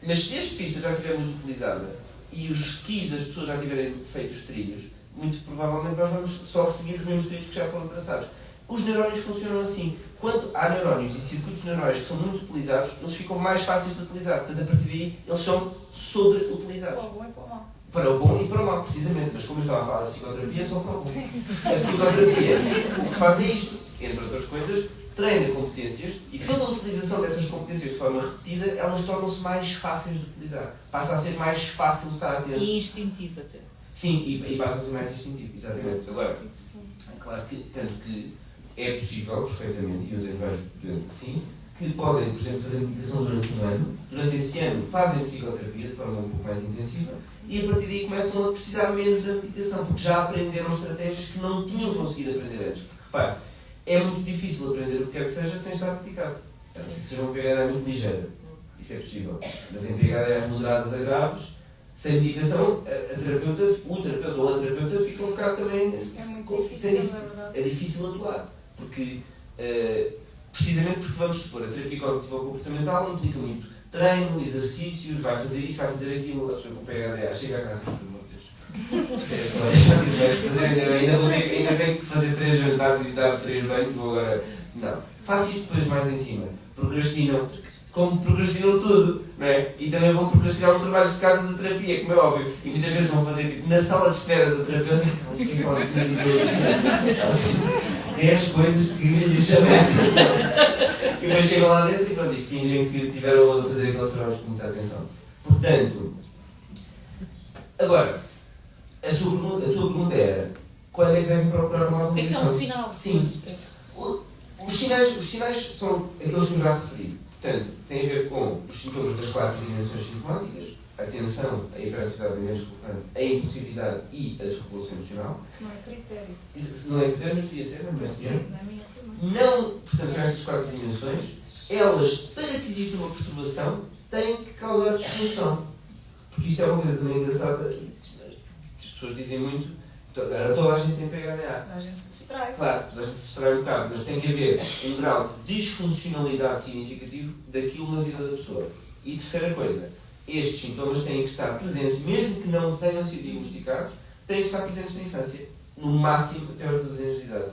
Mas se esta pista já estiver muito utilizada e os skis das pessoas já tiverem feito os trilhos, muito provavelmente nós vamos só seguir os mesmos trilhos que já foram traçados. Os neurónios funcionam assim. Quando há neurónios e circuitos neurais que são muito utilizados, eles ficam mais fáceis de utilizar. Portanto, a partir daí, eles são sobreutilizados. Para o bom e para o mau. Para o bom e para o mau, precisamente. Mas como eu estava a falar da psicoterapia, só para o bom. A psicoterapia o que faz é isto. Entre outras coisas, treina competências e pela utilização dessas competências de forma repetida, elas tornam-se mais fáceis de utilizar. Passa a ser mais fácil estar atento. E instintivo até. Sim, e passa a ser mais instintivo, exatamente. Agora, é claro que, tanto que é possível, perfeitamente, e eu tenho vários doentes assim, que podem, por exemplo, fazer medicação durante um ano, durante esse ano fazem psicoterapia de forma um pouco mais intensiva e a partir daí começam a precisar menos da medicação, porque já aprenderam estratégias que não tinham conseguido aprender antes. Porque, repare, é muito difícil aprender o que quer que seja sem estar medicado. A não ser que seja uma PHDA muito ligeira. Isso é possível. Mas em PHDAs moderadas a graves, sem medicação, o terapeuta ou a terapeuta fica um bocado também... É muito difícil, na verdade. É difícil atuar. Porque, precisamente porque vamos supor, a terapia cognitivo-comportamental implica muito treino, exercícios, vai fazer isto, vai fazer aquilo, a pessoa com PHDA chega a casa, pelo amor de Deus. Ainda tenho que fazer 3 jantares e dar 3 banhos, vou agora... Não. Faço isto depois mais em cima. Procrastinam. Como procrastinam tudo, não é? E também vão procrastinar os trabalhos de casa de terapia, como é óbvio. E muitas vezes vão fazer, tipo, na sala de espera do terapeuta, 10 coisas que lhe chamam. E depois chegam lá dentro e pronto, e fingem que tiveram a fazer aqueles trabalhos com muita atenção. Portanto, agora, a tua pergunta era, quando é que devem procurar uma avaliação? O que é um sinal? Sim. Os sinais são aqueles que eu já referi. Portanto, tem a ver com os sintomas das 4 dimensões sintomáticas, a tensão, a hiperatividade, a menos relevante, a impulsividade e a desregulação emocional. Não é critério. Isso não é critério, mas devia ser, não é? Sim, na minha também. Não, portanto, são estas 4 dimensões, elas, para que exista uma perturbação, têm que causar disfunção. Porque isto é uma coisa também engraçada, que as pessoas dizem muito, toda a gente tem PHDA. A gente se distrai. Claro, toda a gente se distrai um bocado, mas tem que haver um grau de disfuncionalidade significativo daquilo na vida da pessoa. E terceira coisa, estes sintomas têm que estar presentes, mesmo que não tenham sido diagnosticados, têm que estar presentes na infância, no máximo até aos 12 anos de idade.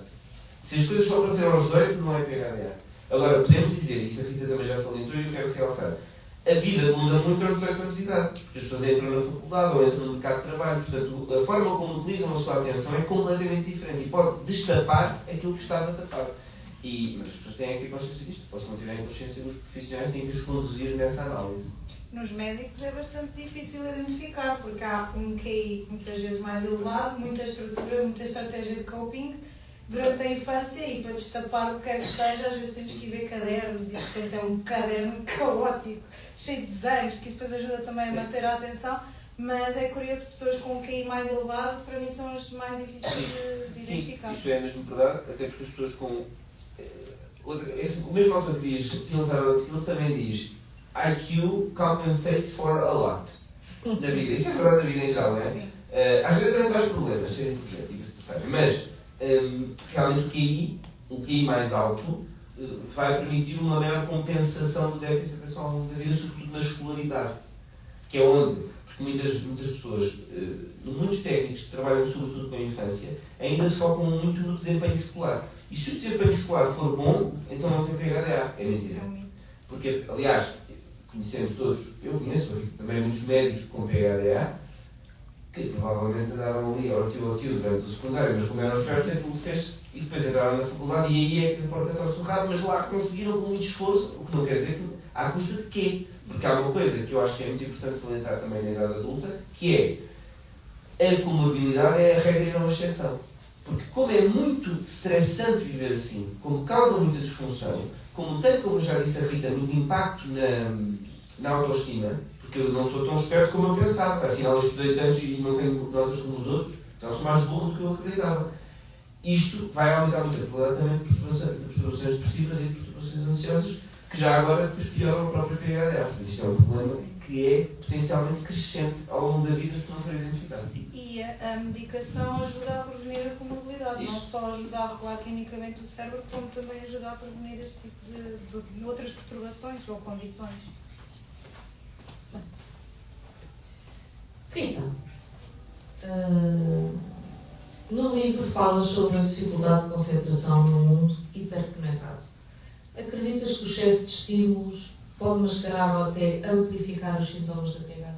Se as coisas só apareceram aos 18, não é PHDA. Agora, podemos dizer, e isso a Rita também já salientou e eu quero realçar, a vida muda muito aos 18 anos de idade, porque as pessoas entram na faculdade ou entram no mercado de trabalho, portanto, a forma como utilizam a sua atenção é completamente diferente e pode destapar aquilo que estava tapado. Mas as pessoas têm que ter consciência disto, ou se não tiverem consciência, os profissionais têm que os conduzir nessa análise. Nos médicos é bastante difícil identificar, porque há um QI muitas vezes mais elevado, muita estrutura, muita estratégia de coping durante a infância e para destapar o que quer que seja, às vezes temos que ir ver cadernos e portanto é um caderno caótico, cheio de desenhos, porque isso depois ajuda também a manter a atenção, mas é curioso, pessoas com um QI mais elevado para mim são as mais difíceis de identificar. Sim, isso é mesmo verdade, até porque as pessoas com... o mesmo autor que diz Pills are not skills também diz IQ compensates for a lot na vida. Isto é verdade na vida em geral, não é? Sim. Às vezes também traz problemas, ser inteligente, diga-se de passagem, mas realmente o QI um QI mais alto vai permitir uma maior compensação do déficit atenção ao longo da vida, sobretudo na escolaridade, que é onde, porque muitas pessoas, muitos técnicos que trabalham sobretudo com a infância, ainda se focam muito no desempenho escolar. E se o desempenho escolar for bom, então não tem PHDA. É mentira. Porque, aliás, conhecemos todos, eu conheço também muitos médicos com PHDA, que provavelmente andaram ali ao tio durante o secundário, mas como eram espertos, aquilo fez-se e depois entraram na faculdade e aí é que a porta estava surrada, mas lá conseguiram com muito esforço, o que não quer dizer que à custa de quê? Porque há uma coisa que eu acho que é muito importante salientar também na idade adulta, que é a comorbilidade é a regra e não a exceção. Porque como é muito estressante viver assim, como causa muita disfunção, como tem, como já disse a Rita, muito impacto na autoestima, porque eu não sou tão esperto como eu pensava, afinal eu estudei tanto e não tenho notas como os outros, então sou mais burro do que eu acreditava. Isto vai aumentar muito a probabilidade também de perturbações depressivas e de perturbações ansiosas, que já agora depois pioram o próprio PHDA. Portanto, isto é um problema que é potencialmente crescente ao longo da vida se não for identificado. E a medicação ajuda a prevenir a comorbilidade, não só ajuda a regular quimicamente o cérebro, como também ajuda a prevenir este tipo de outras perturbações ou condições. Rita, no livro falas sobre a dificuldade de concentração no mundo hiperconectado. Acreditas que o excesso de estímulos pode mascarar ou até amplificar os sintomas da PHDA?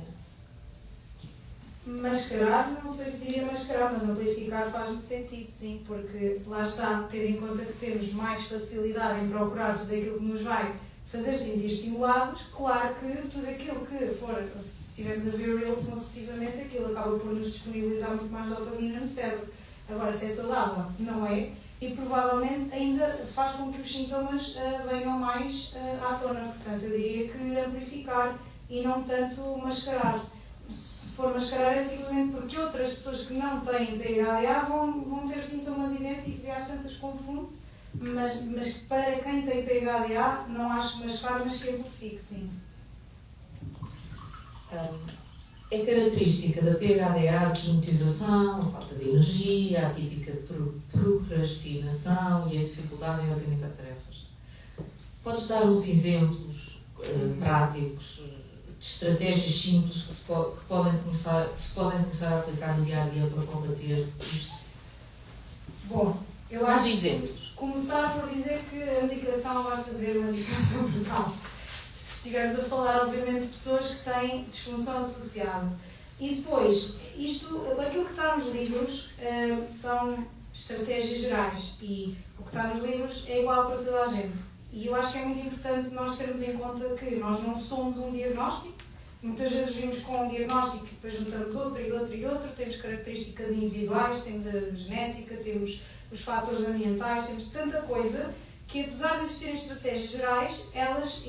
Mascarar, não sei se diria mascarar, mas amplificar faz-me sentido, sim, porque lá está, tendo em conta que temos mais facilidade em procurar tudo aquilo que nos vai fazer sentir estimulados, claro que tudo aquilo que for, se estivermos a ver Reels consecutivamente, aquilo acaba por nos disponibilizar muito mais dopamina no cérebro. Agora, se é saudável, não é, e provavelmente ainda faz com que os sintomas venham mais à tona. Portanto, eu diria que amplificar e não tanto mascarar. Se for mascarar é simplesmente porque outras pessoas que não têm PHDA vão ter sintomas idênticos e às tantas confunde-se, mas para quem tem PHDA não acho que mascarar, mas que amplifique, sim. É característica da PHDA a desmotivação, a falta de energia, a típica procrastinação e a dificuldade em organizar tarefas. Podes dar uns exemplos práticos de estratégias simples que se podem começar a aplicar no dia a dia para combater isto? Bom, eu acho exemplos. Que começar por dizer que a medicação vai fazer uma diferença brutal. Se estivermos a falar, obviamente, de pessoas que têm disfunção associada. E depois, aquilo que está nos livros são estratégias gerais e o que está nos livros é igual para toda a gente. E eu acho que é muito importante nós termos em conta que nós não somos um diagnóstico. Muitas vezes vimos com um diagnóstico e depois juntamos outro e outro e outro. Temos características individuais, temos a genética, temos os fatores ambientais, temos tanta coisa que, apesar de existirem estratégias gerais,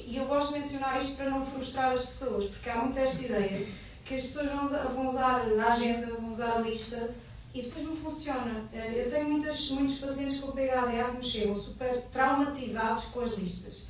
e eu gosto de mencionar isto para não frustrar as pessoas, porque há muito esta ideia que as pessoas vão usar a agenda, vão usar a lista e depois não funciona. Eu tenho muitos pacientes com PHDA que me chegam super traumatizados com as listas.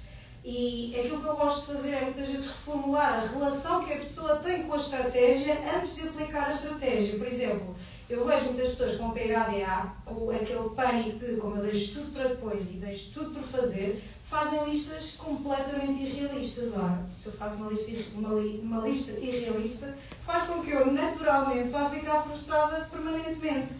E aquilo que eu gosto de fazer é muitas vezes reformular a relação que a pessoa tem com a estratégia antes de aplicar a estratégia. Por exemplo, eu vejo muitas pessoas com PHDA, com aquele pânico de como eu deixo tudo para depois e deixo tudo por fazer, fazem listas completamente irrealistas. Ora, se eu faço uma lista irrealista, faz com que eu naturalmente vá ficar frustrada permanentemente.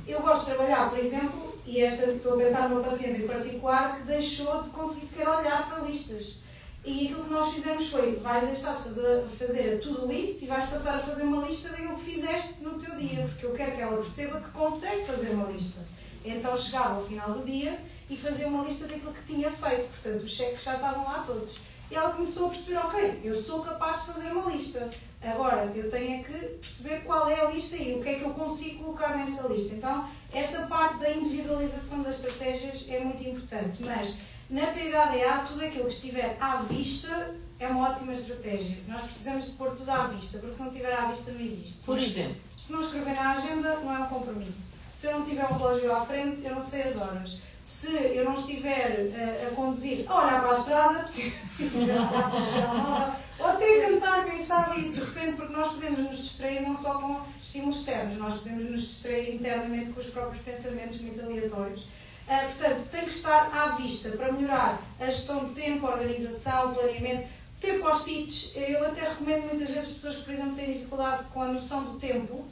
Eu gosto de trabalhar, por exemplo, e estou a pensar numa paciente em particular que deixou de conseguir sequer olhar para listas. E aquilo que nós fizemos foi, vais deixar de fazer a to-do list e vais passar a fazer uma lista daquilo que fizeste no teu dia, porque eu quero que ela perceba que consegue fazer uma lista. Então chegava ao final do dia e fazia uma lista daquilo que tinha feito, portanto os cheques já estavam lá todos. E ela começou a perceber, ok, eu sou capaz de fazer uma lista, agora eu tenho é que perceber qual é a lista e o que é que eu consigo colocar nessa lista. Então esta parte da individualização das estratégias é muito importante, mas na PHDA, tudo aquilo que estiver à vista é uma ótima estratégia. Nós precisamos de pôr tudo à vista, porque se não estiver à vista não existe. Por exemplo? Se não escrever na agenda, não é um compromisso. Se eu não tiver um relógio à frente, eu não sei as horas. Se eu não estiver a conduzir, a olhar para a estrada, ou até a cantar, quem sabe, e de repente, porque nós podemos nos distrair não só com estímulos externos, nós podemos nos distrair internamente com os próprios pensamentos muito aleatórios. Portanto, tem que estar à vista para melhorar a gestão de tempo, a organização, o planeamento. Ter post-its, eu até recomendo muitas vezes pessoas que, por exemplo, têm dificuldade com a noção do tempo,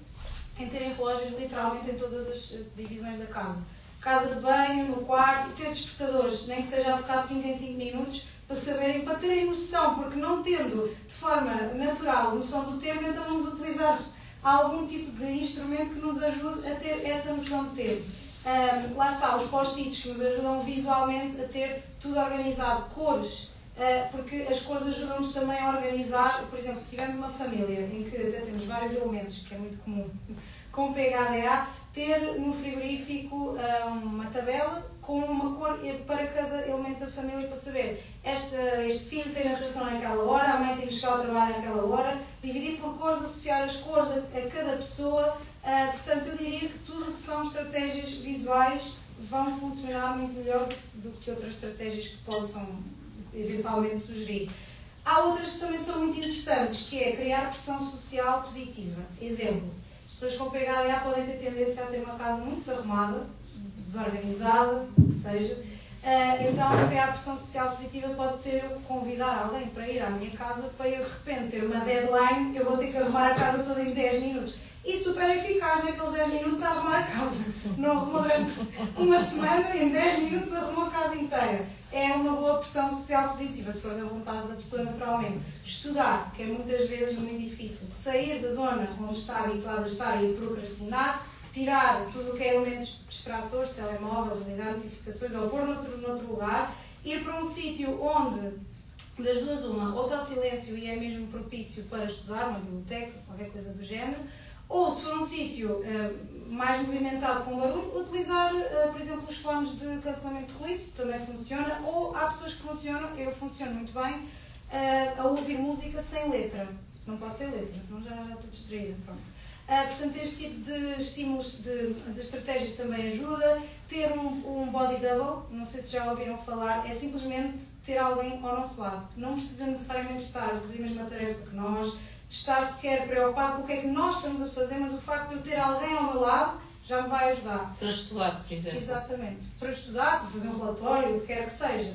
em terem relógios literalmente em todas as divisões da casa. Casa de banho, no quarto, ter despertadores, nem que seja alocado 5 em 5 minutos, para saberem, para terem noção, porque não tendo de forma natural noção do tempo, então vamos utilizar algum tipo de instrumento que nos ajude a ter essa noção de tempo. Lá está, os post-its que nos ajudam visualmente a ter tudo organizado, cores, porque as cores ajudam-nos também a organizar, por exemplo, se tivermos uma família em que até temos vários elementos, que é muito comum, com PHDA, ter no frigorífico uma tabela com uma cor para cada elemento da família, para saber este filho tem natação naquela hora, a mãe tem que chegar ao trabalho naquela hora, dividir por cores, associar as cores a cada pessoa. Portanto, eu diria que tudo o que são estratégias visuais vão funcionar muito melhor do que outras estratégias que possam eventualmente sugerir. Há outras que também são muito interessantes, que é criar pressão social positiva. Exemplo, as pessoas com PHDA podem ter tendência a ter uma casa muito desarrumada, desorganizada, o que seja. Então, criar pressão social positiva pode ser eu convidar alguém para ir à minha casa para eu de repente ter uma deadline, eu vou ter que arrumar a casa toda em 10 minutos. E super eficaz naqueles 10 minutos a arrumar a casa. Não arrumou durante uma semana, em 10 minutos arrumou a casa inteira. É uma boa pressão social positiva, se for da vontade da pessoa naturalmente. Estudar, que é muitas vezes muito difícil. Sair da zona onde está habituado a estar e procrastinar. Tirar tudo o que é elementos distratores, telemóveis, ligar notificações, ou pôr noutro lugar. Ir para um sítio onde, das duas uma, ou está silêncio e é mesmo propício para estudar, uma biblioteca, qualquer coisa do género. Ou, se for um sítio mais movimentado com barulho, utilizar, por exemplo, os fones de cancelamento de ruído, também funciona. Ou há pessoas que funcionam, eu funciono muito bem, a ouvir música sem letra. Não pode ter letra, senão já estou distraída. Pronto. Portanto, este tipo de estímulos, de estratégias também ajuda. Ter um body double, não sei se já ouviram falar, é simplesmente ter alguém ao nosso lado. Não precisa necessariamente estar a fazer a mesma tarefa que nós, de estar sequer preocupado com o que é que nós estamos a fazer, mas o facto de eu ter alguém ao meu lado já me vai ajudar. Para estudar, por exemplo. Exatamente. Para estudar, para fazer um relatório, o que quer que seja.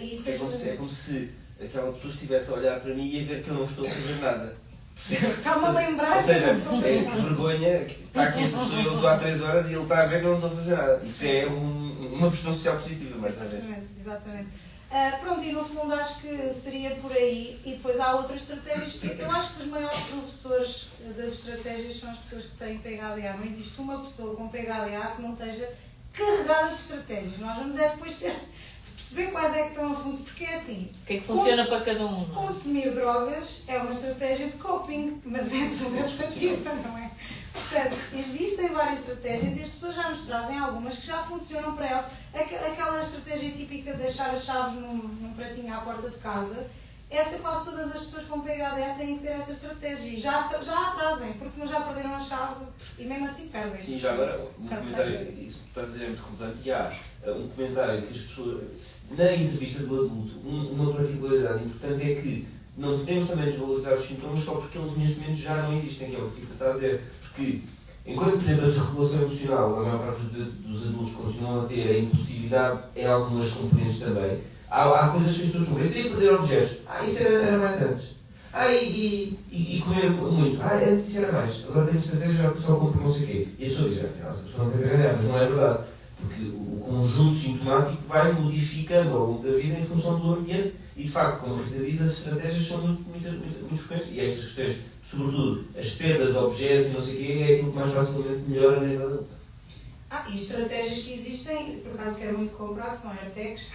E isso é como se aquela pessoa estivesse a olhar para mim e a ver que eu não estou a fazer nada. Está-me a lembrar. Ou seja, que vergonha, está aqui esta pessoa, eu estou há 3 horas e ele está a ver que eu não estou a fazer nada. Isso é uma pressão social positiva, mais uma vez. Exatamente. Pronto, e no fundo acho que seria por aí. E depois há outras estratégias. Eu acho que os maiores professores das estratégias são as pessoas que têm PHDA. Não existe uma pessoa com PHDA que não esteja carregada de estratégias. Nós vamos depois ter de perceber quais é que estão a funcionar. Porque é assim. O que é que funciona para cada um? Não é? Consumir drogas é uma estratégia de coping, mas é desadaptativa, não é? Portanto, existem várias estratégias e as pessoas já nos trazem algumas que já funcionam para elas. Aquela estratégia típica de deixar as chaves num pratinho à porta de casa, essa quase todas as pessoas com PHDA têm que ter essa estratégia e já a trazem, porque senão já perderam a chave e mesmo assim perdem. Sim, já agora, um comentário, isso que estás a dizer é muito relevante, e há um comentário que as pessoas, na entrevista do adulto, uma particularidade importante é que não podemos também desvalorizar os sintomas só porque eles neste momento já não existem, que é o que está a dizer. Porque, enquanto, por exemplo, a desregulação emocional, a maior parte dos adultos continuam a ter, a impulsividade em algumas componentes também, há coisas que as pessoas não. Eu teria que perder objetos. Isso era mais antes. E comer muito. Antes isso era mais. Agora tenho estratégia só compro não sei o quê. E a pessoa diz, afinal, essa pessoa não tem PHDA, mas não é verdade. Porque o conjunto sintomático vai modificando ao longo da vida em função do ambiente e, de facto, como a Rita diz, as estratégias são muito frequentes. E estas questões, sobretudo, as perdas de objetos e não sei o quê, é aquilo que mais facilmente melhora na idade adulta. E estratégias que existem, por acaso quero muito comprar, são AirTags.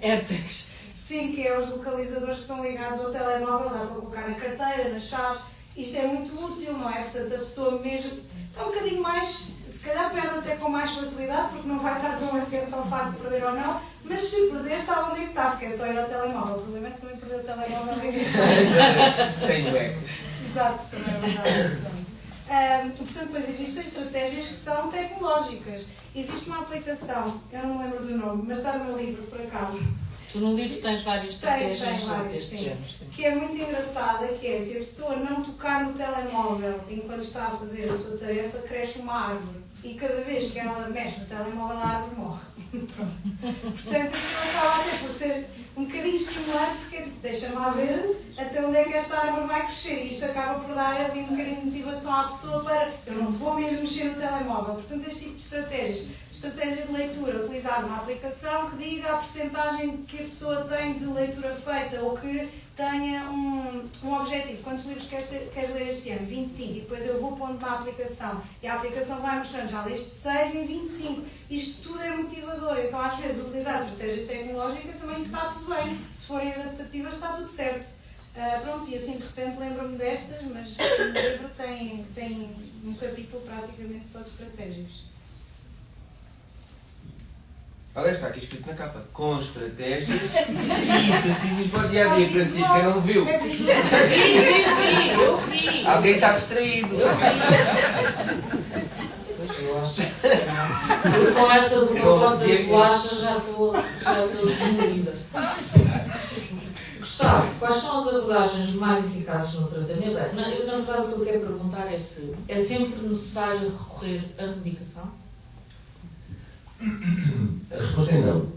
AirTags. Sim, que é os localizadores que estão ligados ao telemóvel, dá para colocar na carteira, nas chaves. Isto é muito útil, não é? Portanto, a pessoa mesmo está um bocadinho mais, se calhar perde até com mais facilidade, porque não vai estar tão atento ao facto de perder ou não, mas se perder, sabe onde é que está, porque é só ir ao telemóvel. O problema é se também perder o telemóvel e deixar. Tem o eco. Exato, também é verdade. Portanto, depois existem estratégias que são tecnológicas. Existe uma aplicação, eu não me lembro do nome, mas está no meu livro, por acaso. Tu no livro tens várias estratégias várias, deste sim. género. Sim. Que é muito engraçada, que é, se a pessoa não tocar no telemóvel enquanto está a fazer a sua tarefa, cresce uma árvore. e cada vez que ela mexe no telemóvel a árvore morre. Pronto. Portanto, isso não acaba até por ser um bocadinho estimulante, porque deixa-me lá ver até onde é que esta árvore vai crescer, e isto acaba por dar ali um bocadinho de motivação à pessoa para eu não vou mesmo mexer no telemóvel. Portanto, este tipo de estratégia de leitura, utilizar uma aplicação que diga a percentagem que a pessoa tem de leitura feita, ou que tenha um objetivo. Quantos livros queres ler este ano? 25. E depois eu vou pondo na aplicação e a aplicação vai mostrando, já leste 6 em 25. Isto tudo é motivador. Então, às vezes, utilizar estratégias tecnológicas também está tudo bem. Se forem adaptativas, está tudo certo. Pronto, e assim de repente lembro-me destas, mas o livro tem um capítulo praticamente só de estratégias. Olha, está aqui escrito na capa. Com estratégias e exercícios para o dia-a-dia. Francisca não viu. Eu vi. Alguém está distraído. Pois eu acho que será. Eu com essa boa das bolachas já estou demolida. Gustavo, quais são as abordagens mais eficazes no tratamento? Na verdade, o que eu quero perguntar é se é sempre necessário recorrer à medicação? A resposta é não.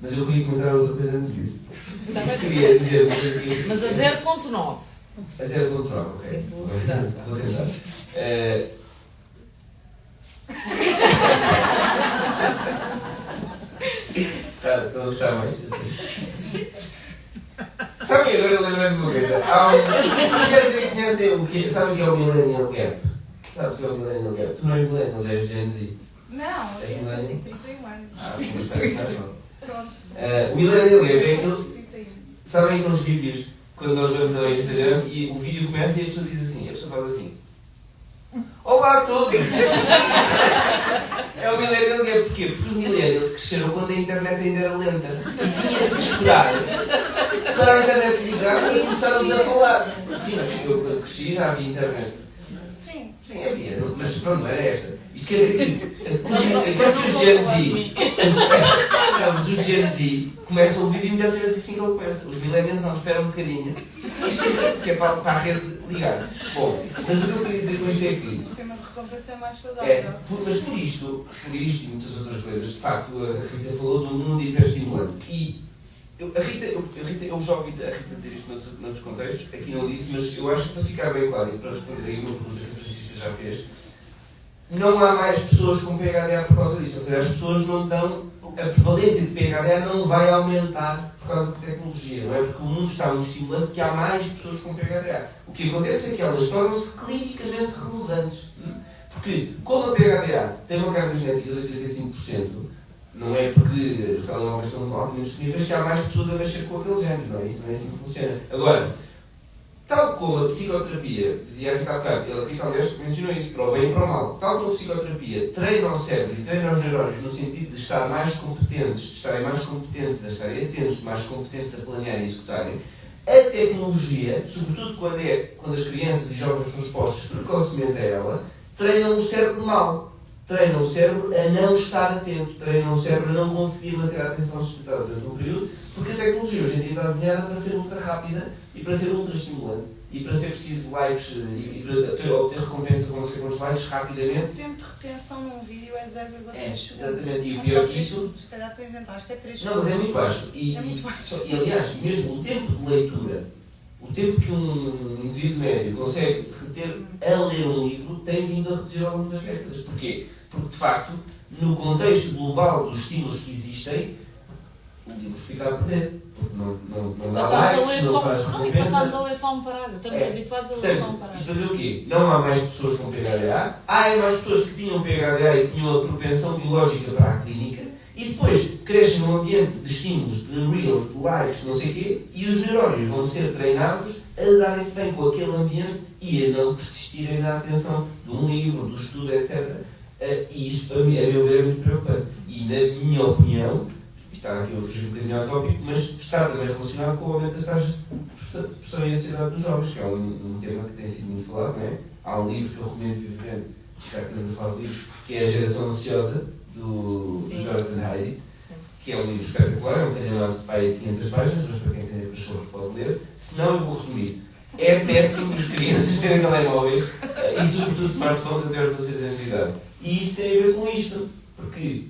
Mas eu queria comentar outra coisa antes disso. Queria dizer... Mas a 0.9. A 0.9, ok. Sim, velocidade. Vou tentar. Estão a gostar mais? Sabem, agora eu lembrei-me de uma coisa. Conhecem o que? Sabem o que é o Millennial Gap? Sabes o que é o Millennial Gap? Tu não és Millennial, és Gen Z. Não, eu tenho 31 anos. Como está a estar? Pronto. O Millennial Gap é aquele... 31. Sabem aqueles vídeos, quando nós vamos ao Instagram e o vídeo começa e a pessoa diz assim, a pessoa faz assim: olá a todos! É o Millennial Gap, porquê? Porque os Millennials cresceram quando a internet ainda era lenta e tinha-se de esperar para a internet ligar para começarmos a falar. Sim, mas eu quando cresci já havia internet. Sim, havia, mas pronto, não era esta. Isto quer dizer que os Gen Z, mas os Gen Z começam o vídeo imediatamente assim que ele começa. Os Millennials não esperam um bocadinho, que é para a rede ligar. Bom, mas o que eu queria dizer com isto é que O sistema de recompensa é mais é, saudável. mas por isto e muitas outras coisas, de facto, a Rita falou de um mundo hiperestimulante. E eu já ouvi a Rita dizer isto noutros contextos, aqui não disse, mas eu acho que para ficar bem claro e para responder aí uma pergunta que a Francisca já fez, não há mais pessoas com PHDA por causa disto. Ou seja, as pessoas não estão. A prevalência de PHDA não vai aumentar por causa de tecnologia. Não é porque o mundo está muito estimulante que há mais pessoas com PHDA. O que acontece é que elas tornam-se clinicamente relevantes. Porque, como a PHDA tem uma carga genética de 85%, não é porque os telemóveis são altamente disponíveis que há mais pessoas a mexer com aquele género, não é? Isso não é assim que funciona. Agora, tal como a psicoterapia, dizia a Rita há bocado, a Rita aliás mencionou isso, para o bem e para o mal, tal como a psicoterapia treina o cérebro e treina os neurónios no sentido de estar mais competentes, de estarem mais competentes a estarem atentos, mais competentes a planear e executarem, a tecnologia, sobretudo quando as crianças e jovens são expostos precocemente a ela, treinam o cérebro mal. Treinam o cérebro a não estar atento, treinam o cérebro a não conseguir manter a atenção sustentada durante um período, porque a tecnologia hoje em dia está desenhada para ser ultra rápida e para ser ultra estimulante e para ser preciso likes e para obter recompensa com não sei quantos likes rapidamente. O tempo de retenção num vídeo é 0,3 segundos. Exatamente. E o pior que isso... Se calhar estou a inventar, acho que é 3 Não, mas é muito baixo. É muito baixo. E aliás, mesmo o tempo de leitura, o tempo que um indivíduo médio consegue reter a ler um livro, tem vindo a reduzir ao longo das décadas. Porquê? Porque, de facto, no contexto global dos estímulos que existem, o livro fica a perder. Porque não dá likes, não faz recompensa. Passámos a ler só um parágrafo. Estamos habituados a ler só um Isto parágrafo. para dizer o quê? Não há mais pessoas com PHDA, há mais pessoas que tinham PHDA e tinham a propensão biológica para a clínica, e depois crescem num ambiente de estímulos, de reels, de likes, não sei o quê, e os neurónios vão ser treinados a darem-se bem com aquele ambiente e a não persistirem na atenção de um livro, do estudo, etc. E isso, a meu ver, é muito preocupante. E, na minha opinião, está aqui eu fugir um bocadinho ao tópico, mas está também relacionado com o aumento das taxas de depressão e ansiedade dos jovens, que é um tema que tem sido muito falado, não é? Há um livro que eu recomendo vivamente, já que estamos a falar do livro, que é A Geração Ansiosa, do Jonathan Haidt, que é um livro espetacular, é um bocadinho mais de pai de 500 páginas, mas para quem tem cachorro pode ler. Se não, eu vou resumir. É péssimo as crianças terem telemóveis E sobretudo smartphones até aos 16 anos de idade. E isso tem a ver com isto, porque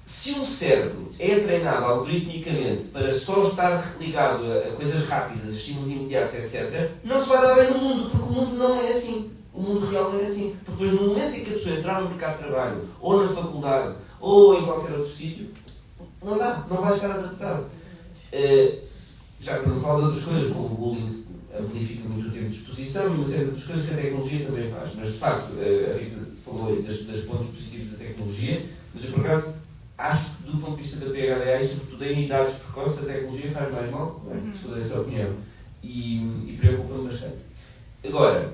se um cérebro é treinado algoritmicamente para só estar ligado a coisas rápidas, a estímulos imediatos, etc., não se vai dar bem no mundo, porque o mundo não é assim. O mundo real não é assim. Porque depois, no momento em que a pessoa entrar no mercado de trabalho, ou na faculdade, ou em qualquer outro sítio, não dá, não vai estar adaptado. Já para não falar de outras coisas, como o bullying amplifica muito o tempo de exposição e uma série de outras coisas que a tecnologia também faz. Mas, de facto, a Rita falou aí dos pontos positivos da tecnologia, mas eu, por acaso, acho que, do ponto de vista da PHDA e, sobretudo, em idades precoces, a tecnologia faz mais mal, sou dessa opinião, e preocupa-me bastante. Agora,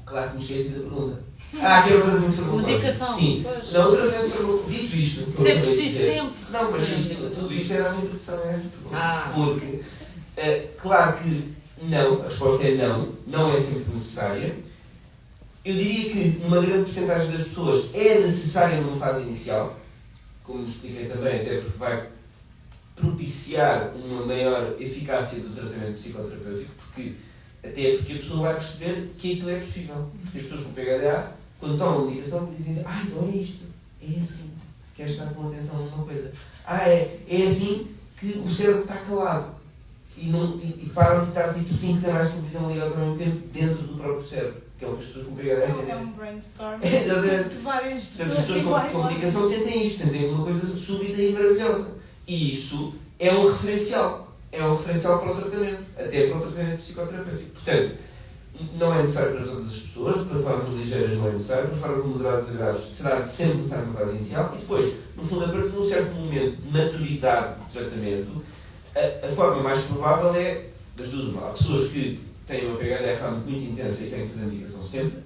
claro que me esqueci da pergunta. Que era outra vez sobre medicação. Sim, não, outra vez sobre dito isto. Se é preciso sempre. Não, mas tudo isto era a minha introdução a essa pergunta. Porque, claro que não, a resposta é não, não é sempre necessária. Eu diria que uma grande porcentagem das pessoas é necessária numa fase inicial, como expliquei também, até porque vai propiciar uma maior eficácia do tratamento psicoterapêutico, até porque a pessoa vai perceber que aquilo é possível. Porque as pessoas com PHDA, quando tomam medicação, dizem assim, então é isto, é assim, queres estar com atenção numa coisa. É assim que o cérebro está calado. E param de estar tipo 5 canais de televisão ligados ao mesmo tempo dentro do próprio cérebro, que é o que as pessoas com PHDA sentem. É um brainstorm de várias pessoas. As pessoas com medicação sentem isto, sentem uma coisa súbita e maravilhosa. E isso é um referencial. É um referencial para o tratamento, até para o tratamento psicoterapêutico. Portanto, não é necessário para todas as pessoas, para formas ligeiras não é necessário, para formas moderadas e graves será sempre necessário na fase inicial, e depois, no fundo, a partir de um certo momento de maturidade do tratamento, a forma mais provável é das duas uma. Há pessoas que têm uma PHDA realmente muito intensa e têm que fazer medicação sempre.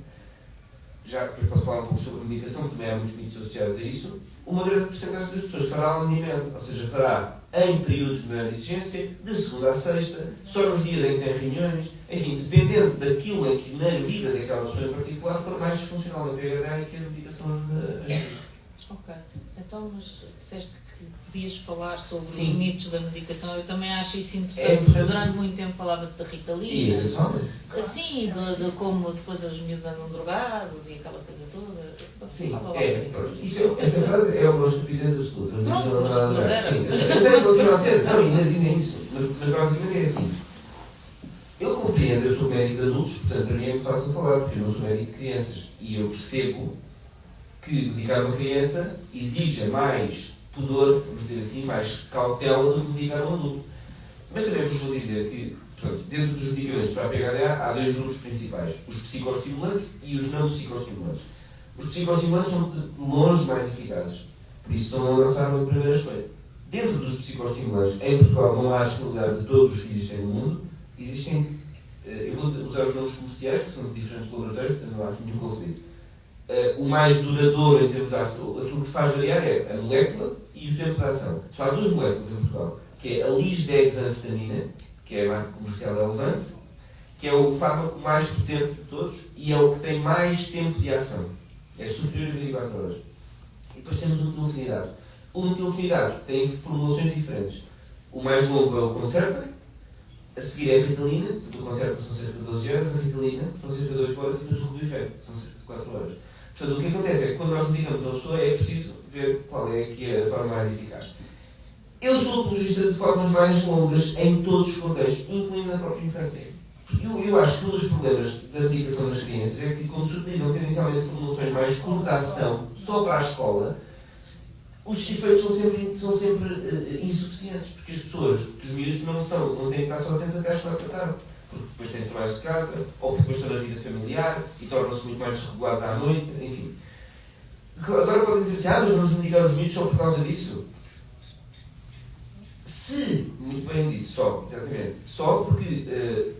Já depois posso falar um pouco sobre a medicação, também há muitos mitos associados a isso. Uma grande porcentagem das pessoas fará alinhamento, ou seja, fará em períodos de maior exigência, de segunda a sexta, só nos dias em que tem reuniões, enfim, dependendo daquilo em que na vida daquela pessoa em particular for mais disfuncional na PHDA e que a medicação ajuda. Ok. Então, mas disseste que podias falar sobre os Sim. mitos da medicação. Eu também acho isso interessante, porque durante muito tempo falava-se da Ritalina. Assim, de como depois os miúdos andam drogados e aquela coisa toda. Sim, isso. essa frase é uma estupidez absoluta. Pronto, mas era. Eu sei que continua a ser, não, ainda dizem isso, mas basicamente é assim. Eu compreendo, eu sou médico de adultos, portanto para mim é muito fácil falar, porque eu não sou médico de crianças. E eu percebo que medicar uma criança exija mais pudor, vamos dizer assim, mais cautela do que medicar um adulto. Mas também vos vou dizer que, portanto, dentro dos medicamentos para a PHDA há dois grupos principais, os psicoestimulantes e os não psicoestimulantes. Os psicoestimulantes são de longe mais eficazes, por isso são a nossa arma de primeira escolha. Dentro dos psicoestimulantes, em Portugal não há a disponibilidade de todos os que existem no mundo, existem, eu vou usar os nomes comerciais, que são de diferentes laboratórios, portanto não há aqui nenhum conflito. O mais duradouro em termos de ação, aquilo que faz variar é a molécula e o tempo de ação. Só há duas moléculas em Portugal, que é a lisdexanfetamina, que é a marca comercial da Elevance, que é o fármaco mais presente de todos e é o que tem mais tempo de ação. É superior a 24 horas. E depois temos o metilfenidato. O metilfenidato tem formulações diferentes. O mais longo é o Concerta, a seguir é a Ritalina, o Concerta são cerca de 12 horas, a Ritalina são cerca de 8 horas e o Subuprofeno são cerca de 4 horas. Portanto, o que acontece é que quando nós medicamos uma pessoa é preciso ver qual é que é a forma mais eficaz. Eu sou apologista de formas mais longas em todos os contextos, incluindo na própria infância. Eu acho que um dos problemas da medicação das crianças é que quando se utilizam tendencialmente formulações mais curta ação só para a escola, os efeitos são sempre insuficientes, porque as pessoas, os miúdos não têm que estar só atentos até às 4 da tarde, porque depois têm trabalhos de casa, ou porque depois estão na vida familiar e tornam-se muito mais desregulados à noite, enfim. Agora podem dizer assim, mas vamos medicar os miúdos só por causa disso? Se, muito bem dito, exatamente, só porque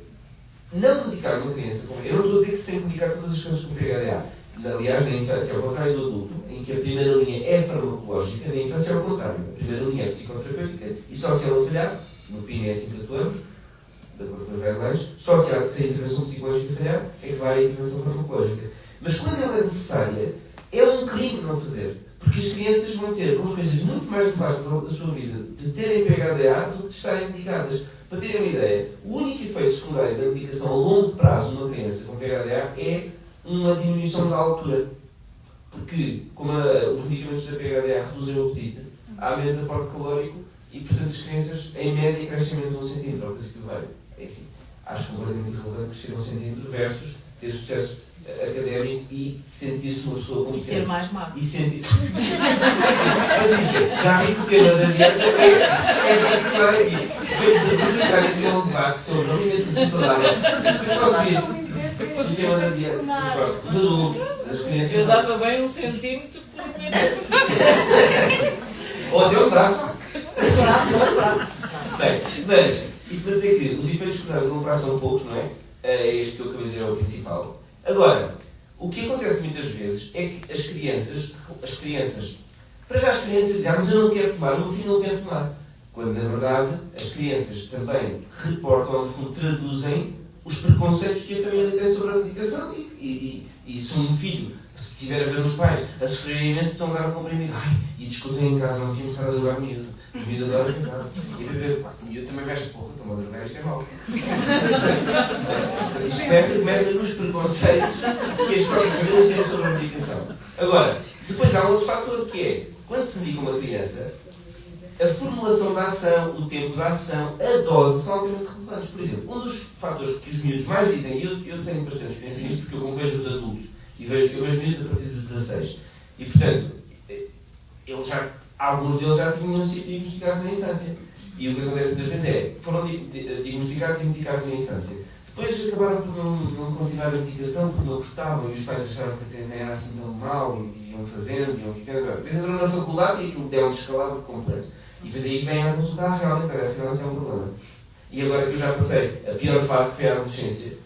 não medicar uma criança com... Eu não estou a dizer que se tem que medicar todas as crianças com PHDA. Aliás, na infância, ao contrário do adulto, em que a primeira linha é farmacológica, na infância é ao contrário. A primeira linha é psicoterapêutica e só se ela falhar, no PIN é assim que atuamos, de acordo com as guidelines, só se a intervenção psicológica falhar, é que vai a intervenção farmacológica. Mas quando ela é necessária, é um crime não fazer. Porque as crianças vão ter consequências muito mais nefastas da sua vida de terem PHDA do que de estarem medicadas. Para terem uma ideia, o único efeito secundário da medicação a longo prazo numa criança com PHDA é uma diminuição da altura. Porque, como os medicamentos da PHDA reduzem o apetite, há menos aporte calórico e, portanto, as crianças, em média, crescem menos 1 cm, ou coisa que vai. É assim, acho completamente irrelevante crescer 1 cm versus ter sucesso académico e sentir-se uma pessoa competente. E ser mais magro. E sentir-se. Assim, já vi que o tema da dieta é particular aqui. Vamos deixar esse um debate sobre a alimentação saudável. O tema da dieta dos adultos, das crianças. Eu dava bem 1 centímetro por minuto. Ou até um braço. Braço. Bem, mas isso para dizer que os efeitos secundários a longo prazo são poucos, não é? É este que eu acabei de dizer, é o principal. Agora, o que acontece muitas vezes é que as crianças, para já as crianças dizem, mas eu não quero tomar, o meu filho não quer tomar. Quando, na verdade, as crianças também reportam, ou no fundo, traduzem os preconceitos que a família tem sobre a medicação e se um filho estiver a ver os pais a sofrerem imenso, estão a dar um comprimido. Ai, e discutem em casa, não tínhamos estado a drogar o miúdo. O miúdo adora cantar. E beber, o miúdo também veste, porra, estou-me a drogar, isto é mau. Isto começa nos preconceitos que as próprias famílias têm sobre a medicação. Agora, depois há um outro fator que é, quando se medica uma criança, a formulação da ação, o tempo da ação, a dose são altamente relevantes. Por exemplo, um dos fatores que os miúdos mais dizem, e eu tenho bastante experiência nisto, porque eu vejo os adultos, e eu vejo miúdos a partir dos 16. E, portanto, alguns deles já tinham sido diagnosticados na infância. E o que acontece muitas vezes é, foram diagnosticados e medicados na infância. Depois acabaram por não continuar a medicação porque não gostavam e os pais acharam que até não era assim tão mal e iam fazendo, iam ficando. Depois entrou na faculdade e aquilo deu um descalabro completo. E depois aí vem a consultar, realmente, afinal isso é um problema. E agora que eu já passei a pior fase que foi a adolescência,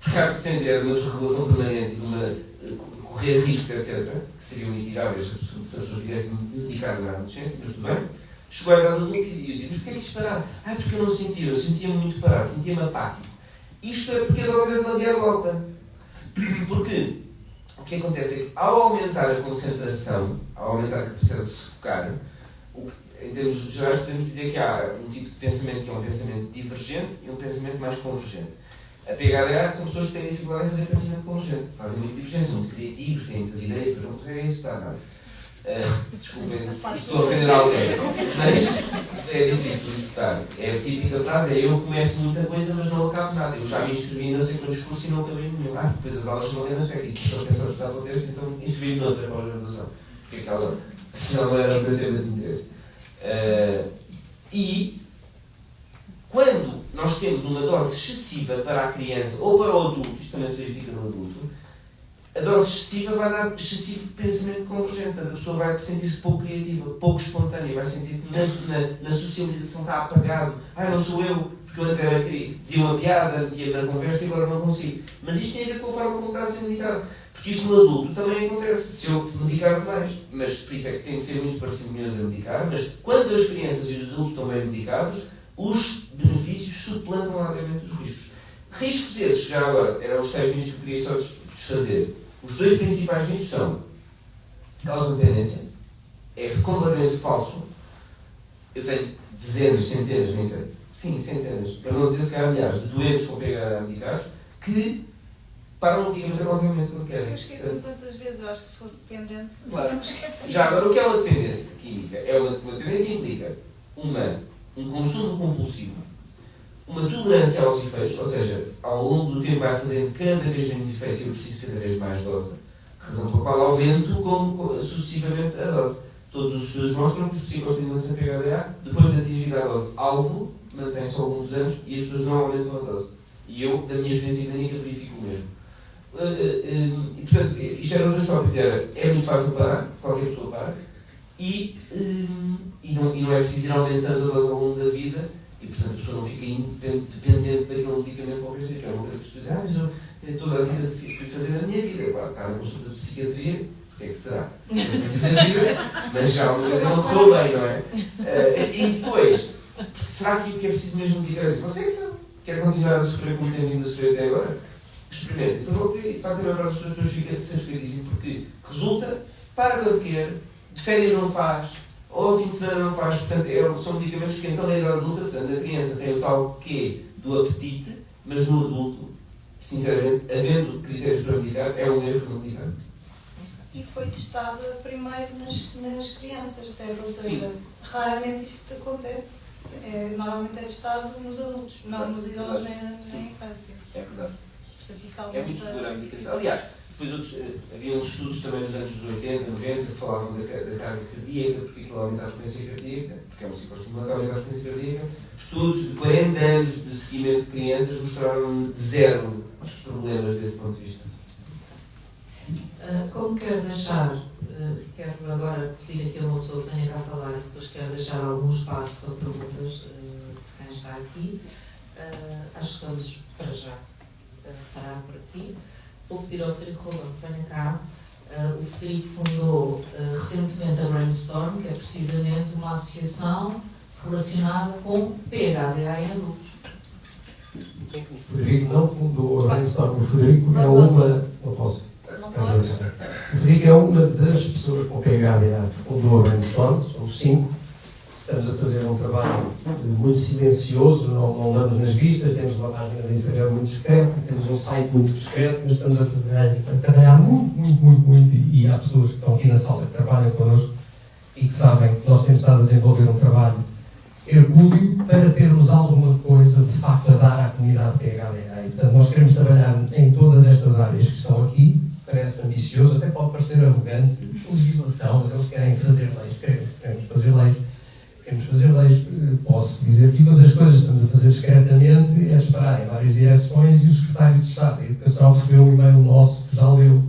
porque a adolescência era uma desregulação permanente, de uma correr riscos, etc., que seriam mitigáveis se as pessoas tivessem dedicado na adolescência, mas tudo bem. Chegou a idade adulta e eu digo, mas porquê é que isto parado? Porque eu não sentia, eu sentia-me muito parado, sentia-me apático. Isto é porque a dose era demasiado alta. Porque o que acontece é que ao aumentar a concentração, ao aumentar a capacidade de se focar, em termos gerais podemos dizer que há um tipo de pensamento que é um pensamento divergente e um pensamento mais convergente. A PHDA são pessoas que têm dificuldade em fazer pensamento convergente. Fazem muito divergente, são muito criativos, têm muitas ideias, mas não conseguem executar nada. Desculpem se estou a ofender alguém, mas é difícil executar. É a típica frase, eu começo muita coisa, mas não acabo nada. Eu já me inscrevi em não sei quantos cursos e não acabei nenhum. Depois as aulas não eram certas, e estou a pensar que estava a ter, então inscrevi-me noutra pós-graduação. Porque aquela, afinal, não era o meu tema de interesse. E quando nós temos uma dose excessiva para a criança ou para o adulto, isto também se verifica no adulto, a dose excessiva vai dar excessivo pensamento convergente. A pessoa vai sentir-se pouco criativa, pouco espontânea, vai sentir que na socialização está apagado. Não sou eu, porque eu antes era dizia uma piada, metia-me na conversa e agora não consigo. Mas isto tem a ver com a forma como está a ser medicado. Porque isto no adulto também acontece, se eu medicar mais. Mas por isso é que tem que ser muito parcimonioso a medicar, mas quando as crianças e os adultos estão bem medicados, os benefícios suplantam largamente os riscos. Riscos esses, já agora, eram os 6 mitos que eu queria só desfazer. Os 2 principais mitos são causa de dependência, é completamente falso. Eu tenho dezenas, centenas, nem sei. Sim, centenas, para não dizer se calhar milhares, de doentes com PHDA medicados que param o medicamento a qualquer momento que querem. Eu esqueço-me tantas vezes, eu acho que se fosse dependente, claro. não me esqueci. Já agora, o que é uma dependência química? Uma dependência implica um consumo compulsivo, uma tolerância aos efeitos, ou seja, ao longo do tempo vai fazendo cada vez menos efeito e eu preciso cada vez mais dose. Razão pela qual aumento sucessivamente a dose. Todos os estudos mostram que os psicoestimulantes na PHDA, depois de atingir a dose alvo, mantém-se ao longo dos anos e as pessoas não aumentam a dose. E eu, da minha experiência clínica, verifico o mesmo. E portanto, isto era um dos tópicos, é muito fácil parar, qualquer pessoa para, e não é preciso ir aumentando a dose ao longo da vida, e portanto a pessoa não fica dependente daquele medicamento qualquer dia, que é uma coisa que as pessoas dizem, mas eu toda a vida fui fazer na minha vida, claro, está na consulta de psiquiatria, porque é que será? Mas já uma coisa não correu bem, não é? E depois, porque será que o que é preciso mesmo medicar? Você que sabe, quer continuar a sofrer como tem vindo a sofrer até agora? Experimente. Depois logo ver, e de facto a maior parte das pessoas fica sensibilíssimo porque resulta, para de querer, de férias não faz, ou ao fim de semana não faz. Portanto, são medicamentos que então na idade adulta, portanto, a criança tem o tal quê do apetite, mas no adulto, sinceramente, havendo critérios para medicar, é um erro não medicar. E foi testado primeiro nas crianças, certo? Ou seja, Sim. raramente isto acontece. Normalmente é testado nos adultos, não nos idosos nem na infância. É verdade. Portanto, isso É muito segura a medicação. Aliás, depois havia uns estudos também nos anos 80, 90, que falavam da carga cardíaca, porque aquilo aumenta a frequência cardíaca, porque é um psicoestimulante, aumenta a frequência cardíaca. Estudos de 40 anos de seguimento de crianças mostraram zero problemas desse ponto de vista. Como quero deixar, quero agora pedir aqui a uma pessoa que venha cá falar e depois quero deixar algum espaço para perguntas de quem está aqui, acho que estamos para já parar por aqui. Vou pedir ao Frederico Rolando que venha cá. O Frederico fundou recentemente a Brainstorm, que é precisamente uma associação relacionada com PHDA em adultos. O Frederico não fundou a Brainstorm. O Frederico é uma... Não posso. Não pode. O Frederico é uma das pessoas com PHDA que fundou a Brainstorm. Somos 5. Estamos a fazer um trabalho muito silencioso, não damos nas vistas, temos uma página de Instagram muito discreta, temos um site muito discreto, mas estamos a trabalhar muito, e há pessoas que estão aqui na sala que trabalham connosco e que sabem que nós temos estado a desenvolver um trabalho hercúleo para termos alguma coisa de facto a dar à comunidade PHDA. E, portanto, nós queremos trabalhar em todas estas áreas que estão aqui. Parece ambicioso, até pode parecer arrogante, legislação, mas eles querem fazer leis, queremos fazer leis. Queremos fazer leis, posso dizer que uma das coisas que estamos a fazer discretamente é disparar em várias direções e o Secretário de Estado da Educação recebeu um e-mail nosso que já leu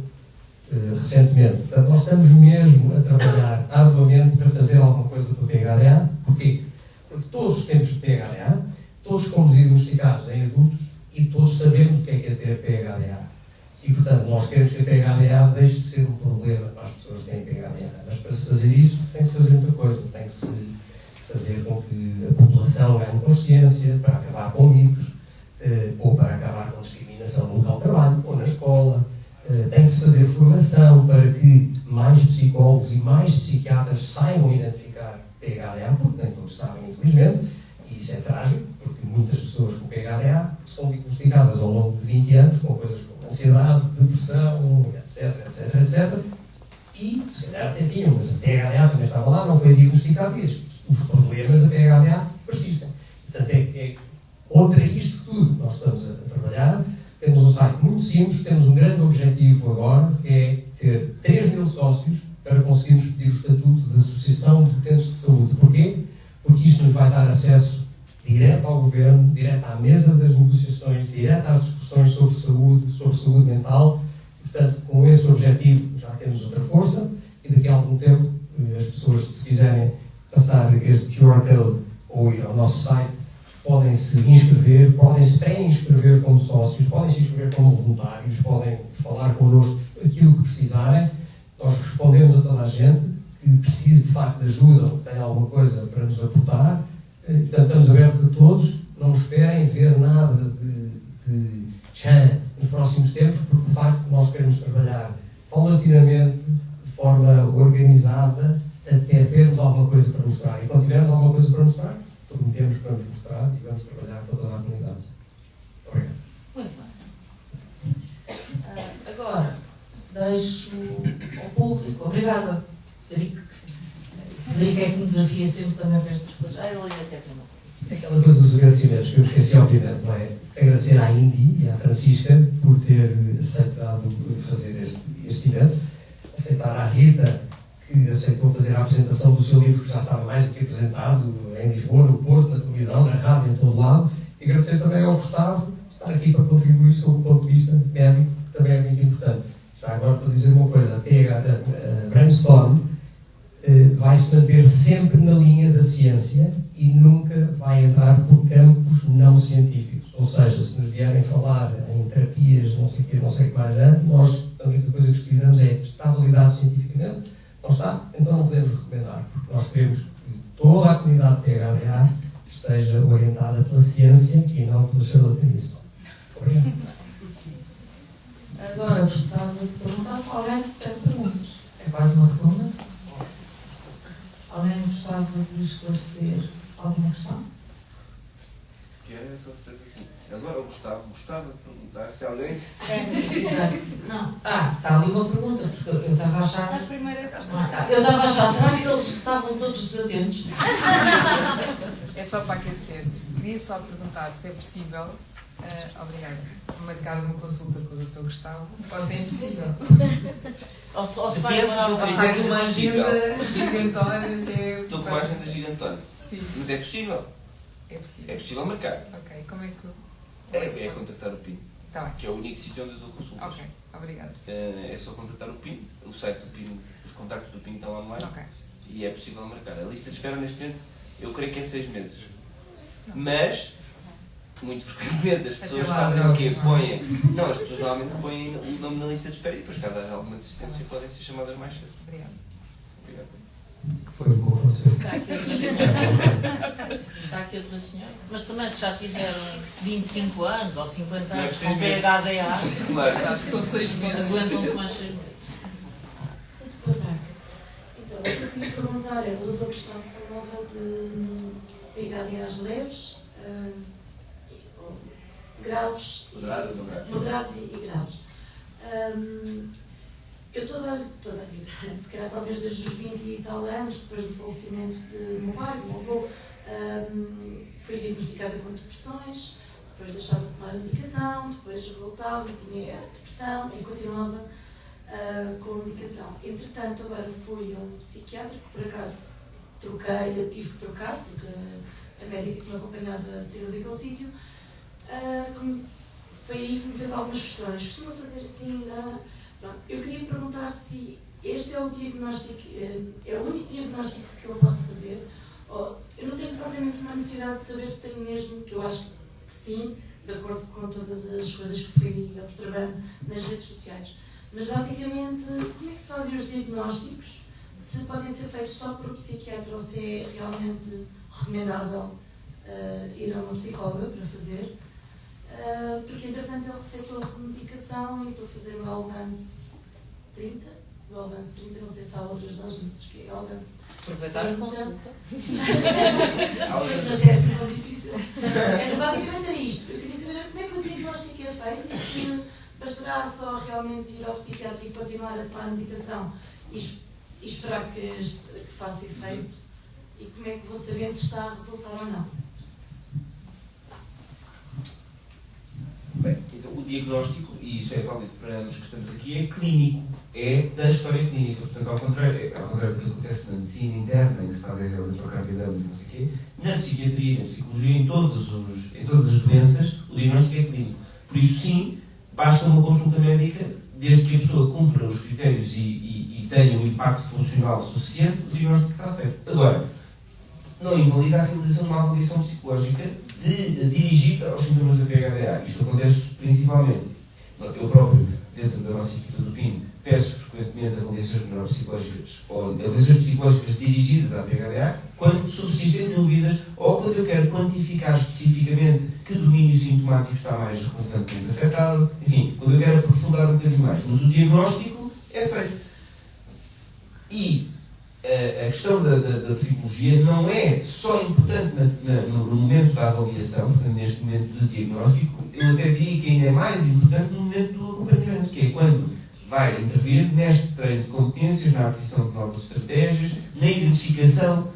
recentemente. Portanto, nós estamos mesmo a trabalhar arduamente para fazer alguma coisa para o PHDA. Porquê? Porque todos temos PHDA, todos fomos diagnosticados em adultos e todos sabemos o que é ter PHDA. E, portanto, nós queremos que a PHDA deixe de ser um problema para as pessoas que têm PHDA. Mas para se fazer isso, tem que se fazer muita coisa. Tem que se fazer com que a população ganhe consciência para acabar com mitos, ou para acabar com discriminação no local de trabalho, ou na escola. Tem que se fazer formação para que mais psicólogos e mais psiquiatras saibam identificar PHDA, porque nem todos sabem, infelizmente, e isso é trágico, porque muitas pessoas com PHDA são diagnosticadas ao longo de 20 anos com coisas como ansiedade, depressão, etc. E, se calhar, até tinham, mas a PHDA também estava lá, não foi diagnosticado e os problemas da PHDA persistem. Portanto, é contra isto tudo nós estamos a trabalhar. Temos um site muito simples, temos um grande objetivo agora, que é ter 3.000 sócios para conseguirmos pedir o estatuto de Associação de Utentes de Saúde. Porquê? Porque isto nos vai dar acesso direto ao Governo, direto à mesa das negociações, direto às discussões sobre saúde mental. Portanto, com esse objetivo já temos outra força e daqui a algum tempo as pessoas, se quiserem passar este QR Code ou ir ao nosso site, podem se inscrever, podem se pré-inscrever como sócios, podem se inscrever como voluntários, podem falar connosco aquilo que precisarem. Nós respondemos a toda a gente que precise de facto de ajuda ou que tenha alguma coisa para nos aportar. Portanto, estamos abertos a todos. Não esperem ver nada de tchan nos próximos tempos, porque de facto nós queremos trabalhar paulatinamente, de forma organizada, até termos alguma coisa para mostrar. E quando tivermos alguma coisa para mostrar, prometemos que vamos mostrar e vamos trabalhar para toda a comunidade. Obrigado. Muito bem. Agora, deixo ao público. Obrigada, Frederico. Frederico é que me desafia sempre também para estas coisas. Ele ainda quer dizer uma coisa. Aquela coisa dos agradecimentos que eu esqueci, obviamente, não é? Agradecer à Indy e à Francisca por ter aceitado fazer este evento, aceitar à Rita, que aceitou fazer a apresentação do seu livro, que já estava mais do que apresentado em Lisboa, no Porto, na televisão, na rádio, em todo lado, e agradecer também ao Gustavo estar aqui para contribuir sob o ponto de vista médico, que também é muito importante. Já agora, para dizer uma coisa, a Brainstorm vai se manter sempre na linha da ciência e nunca vai entrar por campos não científicos. Ou seja, se nos vierem falar em terapias, não sei o que mais, nós a única coisa que estudamos é está validado cientificamente. Não está? Então não podemos recomendar, porque nós queremos que toda a comunidade PHDA esteja orientada pela ciência e não pela charlatanice. Obrigado. Agora gostava de perguntar se alguém tem perguntas. É quase uma redundância. Alguém gostava de esclarecer alguma questão? Que era só certeza assim. Agora eu gostava de perguntar se alguém. Exato. Não. Está ali uma pergunta, porque eu estava a A achar. primeira Eu estava a achar, será que eles estavam todos desatentos? É só para aquecer. Queria só perguntar se é possível, obrigada, marcar uma consulta com o Dr. Gustavo, ou se é impossível. Ou se vai Depende demorar do um Ou se critério. está com uma possível. agenda gigantona. Estou com a agenda gigantona. Sim, Mas é possível. é É possível. possível marcar. Ok, como é que... É contactar o PIN, Está bem, que é o único sítio onde eu dou consultas. ok, obrigada. É só contactar o PIN, o site do PIN, os contactos do PIN estão online Ok, e é possível marcar. A lista de espera neste momento, eu creio que é 6 meses. Mas, muito frequentemente, as pessoas Até lá, fazem o quê? jogos, Põem. Não, as pessoas normalmente põem o nome na lista de espera e depois, caso haja alguma desistência, podem ser chamadas mais cedo. obrigada. Obrigado. Que foi com você. Está aqui outra senhora. Está aqui outra senhora. Mas também se já tiveram 25 anos ou 50 Não, anos 6 com meses. PHDA, Claro. Acho que são 6 meses. aguentam-se mais 6 meses. Boa tarde. Então, o que eu queria perguntar é, o Dr. Gustavo falava de PHDAs leves, graves, Moderados ou graves? moderados e graves. Eu toda a vida, se calhar talvez desde os 20 e tal anos, depois do falecimento de meu pai, do meu avô, fui diagnosticada com depressões, depois deixava de tomar medicação, depois voltava e tinha depressão e continuava com medicação. Entretanto, agora fui a um psiquiatra que por acaso tive que trocar, porque a médica que me acompanhava saiu daquele sítio. Foi aí que me fez algumas questões. Costuma fazer assim. Pronto. Eu queria perguntar se este é o diagnóstico, é o único diagnóstico que eu posso fazer. Eu não tenho propriamente uma necessidade de saber se tenho mesmo, que eu acho que sim, de acordo com todas as coisas que fui observando nas redes sociais. Mas basicamente, como é que se fazem os diagnósticos? Se podem ser feitos só por um psiquiatra ou se é realmente recomendável ir a uma psicóloga para fazer? Porque entretanto ele receitou medicação e estou a fazer o Alvance 30. O Alvance 30, não sei se há outras das mas que é Alvance. Aproveitar a consulta. Mas é assim tão difícil. Basicamente é isto. Eu queria saber como é que o diagnóstico é feito e se bastará só realmente ir ao psiquiatra e continuar a tomar medicação e esperar que faça efeito e como é que vou saber se está a resultar ou não. Bem, então o diagnóstico, e isso é válido para ambos que estamos aqui, é clínico, é da história clínica. Portanto, ao contrário do que acontece na medicina interna, em que se faz eletrocardiograma e não sei o quê, na psiquiatria, na psicologia, em todas as doenças, o diagnóstico é clínico. Por isso, sim, basta uma consulta médica, desde que a pessoa cumpra os critérios e tenha um impacto funcional suficiente, o diagnóstico está feito. Agora, não invalida a realização de uma avaliação psicológica dirigida aos sintomas da PHDA. Isto acontece principalmente. Eu próprio, dentro da nossa equipa do PIN, peço frequentemente avaliações neuropsicológicas ou avaliações psicológicas dirigidas à PHDA quando subsistem dúvidas ou quando eu quero quantificar especificamente que domínio sintomático está mais relevantemente afetado, enfim, quando eu quero aprofundar um bocadinho mais. Mas o diagnóstico é feito. E a questão da psicologia não é só importante no momento da avaliação, portanto, neste momento de diagnóstico, eu até diria que ainda é mais importante no momento do acompanhamento, que é quando vai intervir neste treino de competências, na aquisição de novas estratégias, na identificação,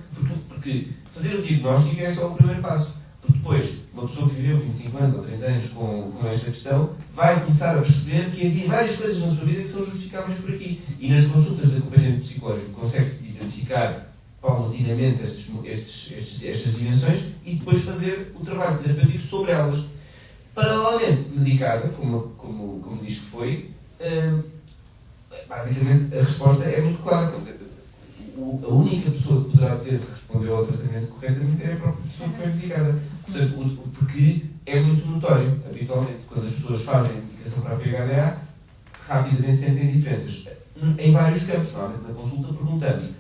porque fazer o diagnóstico é só o primeiro passo. Porque depois, uma pessoa que viveu 25 anos ou 30 anos com esta questão, vai começar a perceber que havia várias coisas na sua vida que são justificáveis por aqui. E nas consultas de acompanhamento psicológico consegue-se identificar paulatinamente estas dimensões e depois fazer o trabalho terapêutico sobre elas. Paralelamente, medicada, como diz que foi, basicamente a resposta é muito clara. A única pessoa que poderá dizer se respondeu ao tratamento corretamente é a própria pessoa que foi medicada. Portanto, porque é muito notório, habitualmente, quando as pessoas fazem a medicação para a PHDA, rapidamente sentem diferenças. Em vários campos, normalmente na consulta perguntamos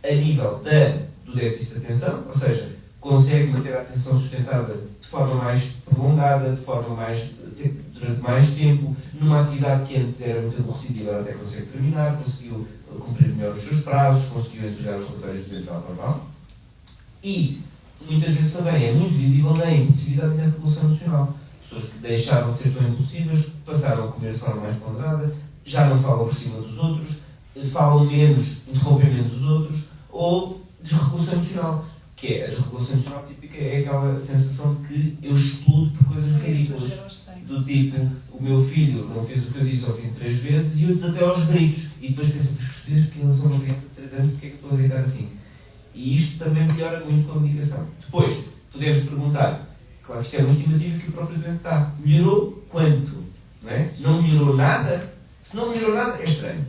a nível do déficit de atenção, ou seja, consegue manter a atenção sustentada de forma mais prolongada, durante mais tempo, numa atividade que antes era muito aborrecida e agora até consegue terminar, conseguiu cumprir melhor os seus prazos, conseguiu entregar os relatórios de tal. E, muitas vezes também, é muito visível na impulsividade e na regulação emocional. Pessoas que deixaram de ser tão impulsivas, passaram a comer de forma mais ponderada, já não falam por cima dos outros, falam menos, interrompem menos os outros, ou desregulação emocional, que é a desregulação emocional típica, é aquela sensação de que eu explodo por coisas ridículas, do tipo, o meu filho não fez o que eu disse ao fim de 3 vezes e eu desaté aos gritos, e depois penso, mas que estupidez, porque eles são uma criança de 3 anos, porque é que eu estou a gritar assim? E isto também melhora muito a comunicação. Depois, podemos perguntar, claro que isto é uma estimativa que o próprio doente dá, melhorou quanto? Não é? Se não melhorou nada, é estranho.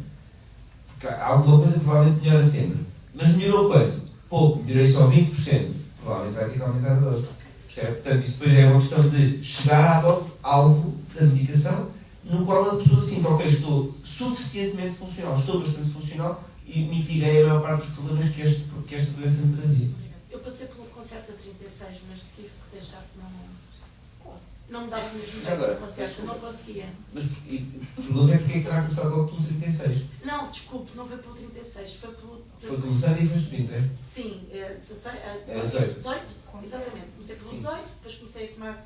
Porque alguma coisa provavelmente melhora sempre. Mas melhorou quanto? Pouco, melhorei só 20%. Provavelmente vai ter que aumentar a dose. Portanto, isso depois é uma questão de chegar à dose alvo da medicação, no qual a pessoa sinta, ok, estou suficientemente funcional, estou bastante funcional e mitiguei a maior parte dos problemas que esta doença me trazia. Eu passei pelo concerto a 36, mas tive que deixar que não me dava mesmo bem pelo concerto, não conseguia. Mas pergunta é porque é que terá começado logo pelo 36? Não, desculpe, não foi pelo 36, foi pelo 16. Foi começando e foi subindo, é? Sim, 18. Exatamente, comecei pelo 18, depois comecei a tomar,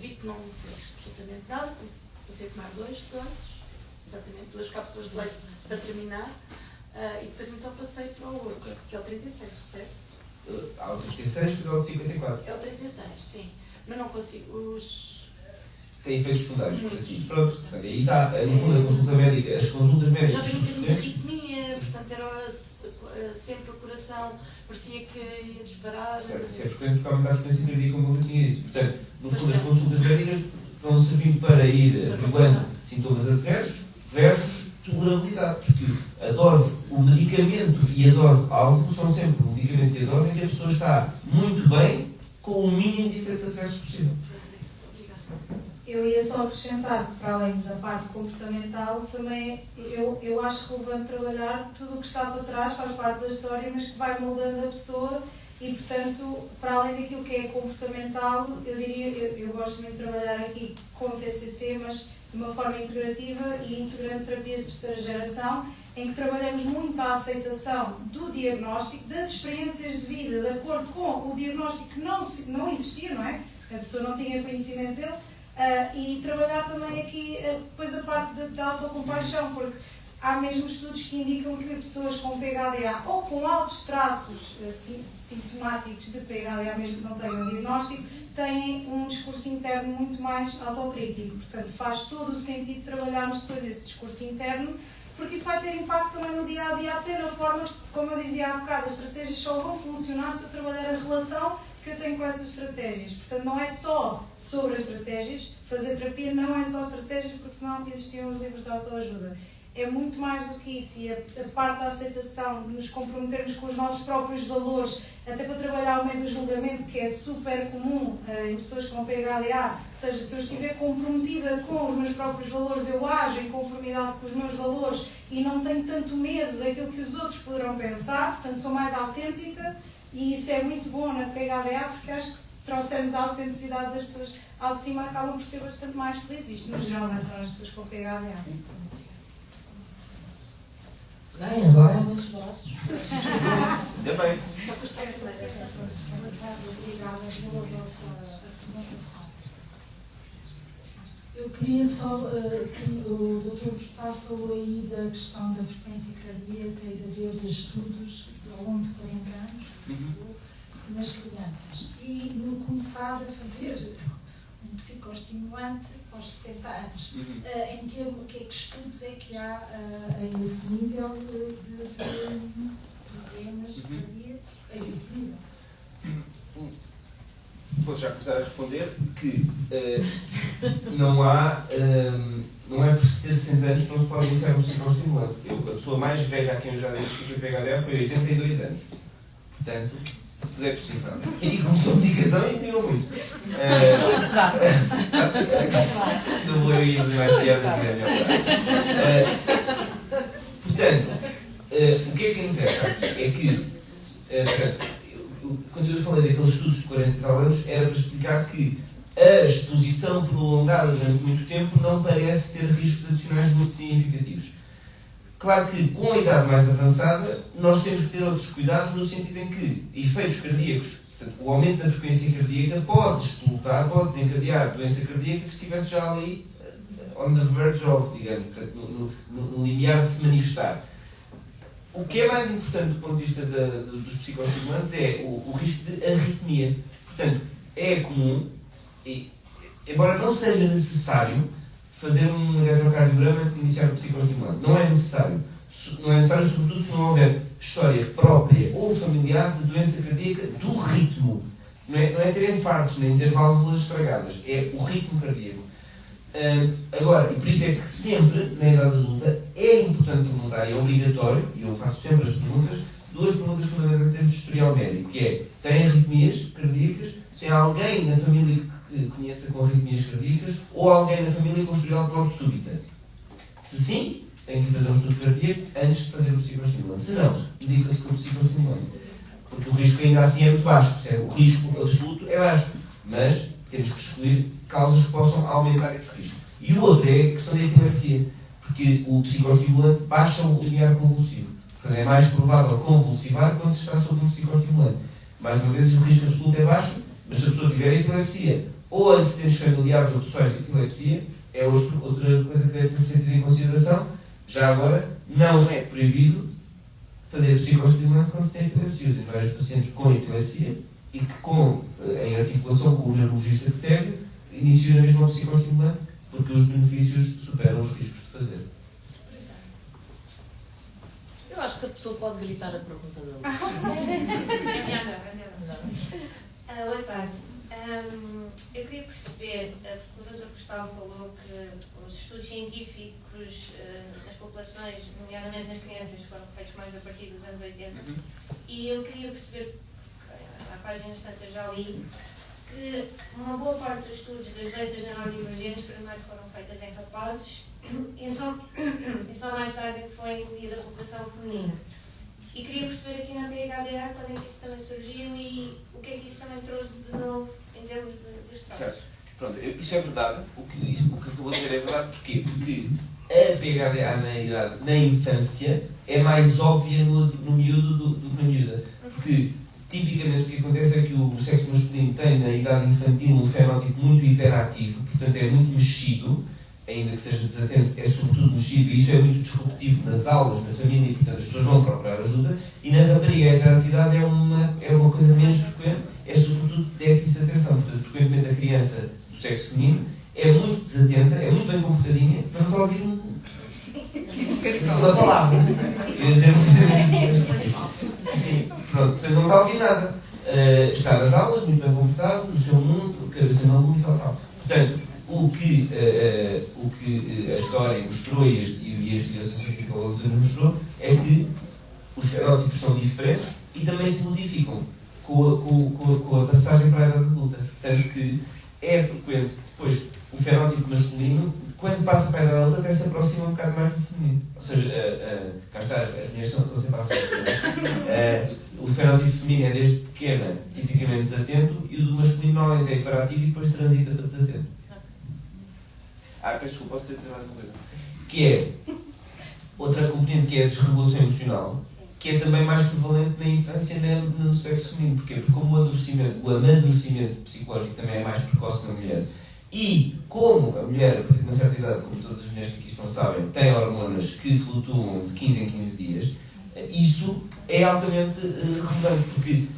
vi que não me fez absolutamente nada, comecei a tomar 2 18, exatamente, 2 cápsulas de 18 para terminar, e depois então passei para o outro, que é o 36, certo? Há o 36 e o 54. É o 36, sim, mas não consigo, tem efeitos secundários. Assim, pronto, portanto, aí está, no fundo, a consulta médica, as consultas médicas. Já tenho uma arritmia, portanto, era sempre o coração, parecia que ia disparar. Certo, isso é frequente porque aumenta a frequência cardíaca, como eu tinha dito. Portanto, no fundo, as consultas médicas vão servindo para ir regulando sintomas adversos versus tolerabilidade, porque a dose, o medicamento e a dose alvo são sempre o medicamento e a dose em que a pessoa está muito bem com o mínimo de efeitos adversos possível. Eu ia só acrescentar que, para além da parte comportamental, também eu acho relevante trabalhar tudo o que está para trás, faz parte da história, mas que vai moldando a pessoa e, portanto, para além daquilo que é comportamental, eu diria, eu gosto muito de trabalhar aqui com o TCC, mas de uma forma integrativa e integrando terapias de terceira geração, em que trabalhamos muito a aceitação do diagnóstico, das experiências de vida, de acordo com o diagnóstico que não existia, não é? A pessoa não tinha conhecimento dele. E trabalhar também aqui depois a parte da autocompaixão, porque há mesmo estudos que indicam que pessoas com PHDA ou com altos traços sintomáticos de PHDA, mesmo que não tenham diagnóstico, têm um discurso interno muito mais autocrítico. Portanto, faz todo o sentido trabalharmos depois esse discurso interno, porque isso vai ter impacto também no dia-a-dia, até na forma, como eu dizia há bocado, as estratégias só vão funcionar se eu trabalhar a relação que eu tenho com essas estratégias. Portanto, não é só sobre as estratégias, fazer terapia não é só estratégias, porque senão existiam os livros de autoajuda. É muito mais do que isso, e a parte da aceitação, de nos comprometermos com os nossos próprios valores, até para trabalhar o meio do julgamento, que é super comum em pessoas com PHDA, ou seja, se eu estiver comprometida com os meus próprios valores, eu ajo em conformidade com os meus valores e não tenho tanto medo daquilo que os outros poderão pensar, portanto sou mais autêntica. E isso é muito bom na PHDA, porque acho que se trouxermos a autenticidade das pessoas ao de cima, acabam por ser bastante mais felizes. Isto, no geral, não são as pessoas com PHDA. Bem, agora é nesses braços. Ainda bem. Só que estou a dizer, obrigada pela vossa apresentação. Eu queria só, o Dr. Gustavo falou aí da questão da frequência cardíaca e de haver estudos ao longo de 40 anos nas crianças. E no começar a fazer um psicoestimulante aos 60 anos, em termos, que estudos é que há a esse nível de problemas cardíacos a esse nível? Vou já começar a responder que não é por se ter 60 anos que não se pode iniciar um psicoestimulante. A pessoa mais velha a quem eu já disse que PHDA foi 82 anos. Portanto, tudo é possível. E começou a medicação e melhorou muito. Não vou ir mais piada de melhor. Portanto, o que é que interessa aqui? É que, quando eu falei daqueles estudos casal anos era para explicar que a exposição prolongada durante muito tempo não parece ter riscos adicionais muito significativos. Claro que com a idade mais avançada nós temos que ter outros cuidados no sentido em que efeitos cardíacos, portanto, o aumento da frequência cardíaca pode explotar, pode desencadear doença cardíaca que estivesse já ali on the verge of, digamos, no limiar de se manifestar. O que é mais importante do ponto de vista dos psicoestimulantes é o risco de arritmia. Portanto, é comum, e, embora não seja necessário, fazer um eletrocardiograma antes de iniciar o psicoestimulante. Não é necessário. Não é necessário, sobretudo, se não houver história própria ou familiar de doença cardíaca do ritmo. Não é ter infartos, nem ter válvulas estragadas. É o ritmo cardíaco. Agora, e por isso é que sempre, na idade adulta, é importante perguntar, é obrigatório, e eu faço sempre as perguntas, duas perguntas fundamentais em termos de historial médico, que é, tem arritmias cardíacas? Tem alguém na família que conheça com arritmias cardíacas? Ou alguém na família com historial de morte súbita? Se sim, tem que fazer um estudo cardíaco antes de fazer o psicoestimulante. Se não, dedica-se com o psicoestimulante. Porque o risco ainda assim é muito baixo. O risco absoluto é baixo. Mas temos que escolher causas que possam aumentar esse risco. E o outro é a questão da epilepsia. Porque o psicoestimulante baixa o limiar convulsivo. Portanto, é mais provável convulsivar quando se está sob um psicoestimulante. Mais uma vez, o risco absoluto é baixo, mas se a pessoa tiver epilepsia ou antecedentes familiares ou pessoais de epilepsia, é outra coisa que deve ser tida em consideração. Já agora, não é proibido fazer psicoestimulante quando se tem epilepsia. Eu tenho vários pacientes com epilepsia e que, em articulação com o neurologista que segue, iniciam na mesma psicoestimulante porque os benefícios superam os riscos de fazer. Eu acho que a pessoa pode gritar a pergunta dele. É melhor. Boa tarde. Eu queria perceber, o Dr. Gustavo falou que os estudos científicos nas populações, nomeadamente nas crianças, foram feitos mais a partir dos anos 80. E eu queria perceber, há páginas tantas já li, que uma boa parte dos estudos das doenças neurodivergentes primeiro foram feitas em rapazes e só mais tarde que foi incluída a população feminina. E queria perceber aqui na PHDA quando é que isso também surgiu e o que é que isso também trouxe de novo em termos de estratos. Certo. Pronto, isso é verdade. O que acabou de dizer é verdade. Porquê? Porque a PHDA na infância é mais óbvia no miúdo do que na miúda. Porque, tipicamente, o que acontece é que o sexo masculino tem, na idade infantil, um fenótipo muito hiperativo, portanto é muito mexido, ainda que seja desatento, é sobretudo mexido, e isso é muito disruptivo nas aulas, na família, e portanto as pessoas vão procurar ajuda, e na rapariga a hiperatividade é uma coisa menos frequente, é sobretudo déficit de atenção. Portanto, frequentemente a criança do sexo feminino é muito desatenta, é muito bem comportadinha, mas não está a ouvir uma palavra. Eu ia dizer uma coisa. Sim, pronto, portanto não está a ouvir nada. Está nas aulas, muito bem comportado, no seu mundo, cabeça na lua e tal. Portanto, o que a história mostrou e a investigação científica ao longo dos anos mostrou é que os fenótipos são diferentes e também se modificam com a passagem para a idade adulta. Tanto que é frequente que depois o fenótipo masculino, quando passa para a idade adulta, até se aproxima um bocado mais do feminino. Ou seja, cá está, as mulheres estão sempre à frente. O fenótipo feminino é desde pequena, tipicamente desatento, e o do masculino normalmente é hiperativo e depois transita para desatento. Peço desculpa, posso dizer mais uma coisa? Que é outra componente que é a desregulação emocional, que é também mais prevalente na infância e no sexo feminino. Porquê? Porque como o amadurecimento psicológico também é mais precoce na mulher, e como a mulher, a partir de uma certa idade, como todas as mulheres que aqui estão sabem, tem hormonas que flutuam de 15 em 15 dias, isso é altamente relevante, porque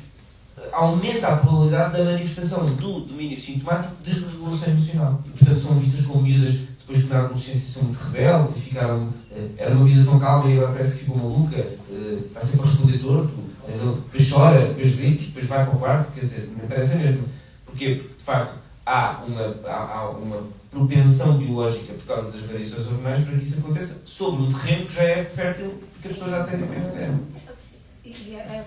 aumenta a probabilidade da manifestação do domínio sintomático de desregulação emocional. E, portanto, são vistas como miúdas depois que na adolescência são muito rebeldes e ficaram. Era uma vida tão calma e agora parece que ficou maluca, está sempre a responder torto, depois chora, depois grita, depois vai para o quarto. Quer dizer, me parece mesmo. Porquê? Porque, de facto, há uma propensão biológica por causa das variações hormonais para que isso aconteça sobre um terreno que já é fértil, porque a pessoa já tem a primavera. E a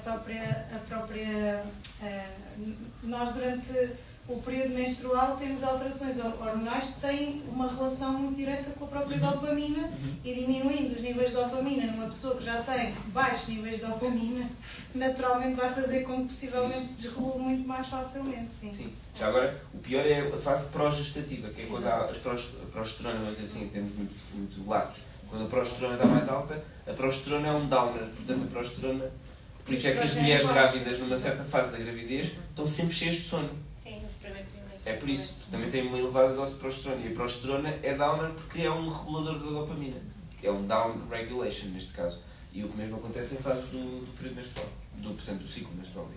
própria nós durante o período menstrual temos alterações hormonais que têm uma relação muito direta com a própria dopamina e diminuindo os níveis de dopamina numa pessoa que já tem baixos níveis de dopamina, naturalmente vai fazer com que possivelmente se desregule muito mais facilmente, sim. Sim. Já agora, o pior é a fase progestativa, que é quando há a progesterona, vamos dizer assim, em termos muito latos. Quando a progesterona está mais alta, a progesterona é um downer, portanto a progesterona... Por isso é que as mulheres grávidas, numa certa fase da gravidez, estão sempre cheias de sono. Sim, nos primeiros trimestres. É por isso, porque também tem uma elevada dose de progesterona. E a progesterona é downer porque é um regulador da dopamina, que é um down regulation neste caso. E o que mesmo acontece em fase do período menstrual, portanto, do ciclo menstrual.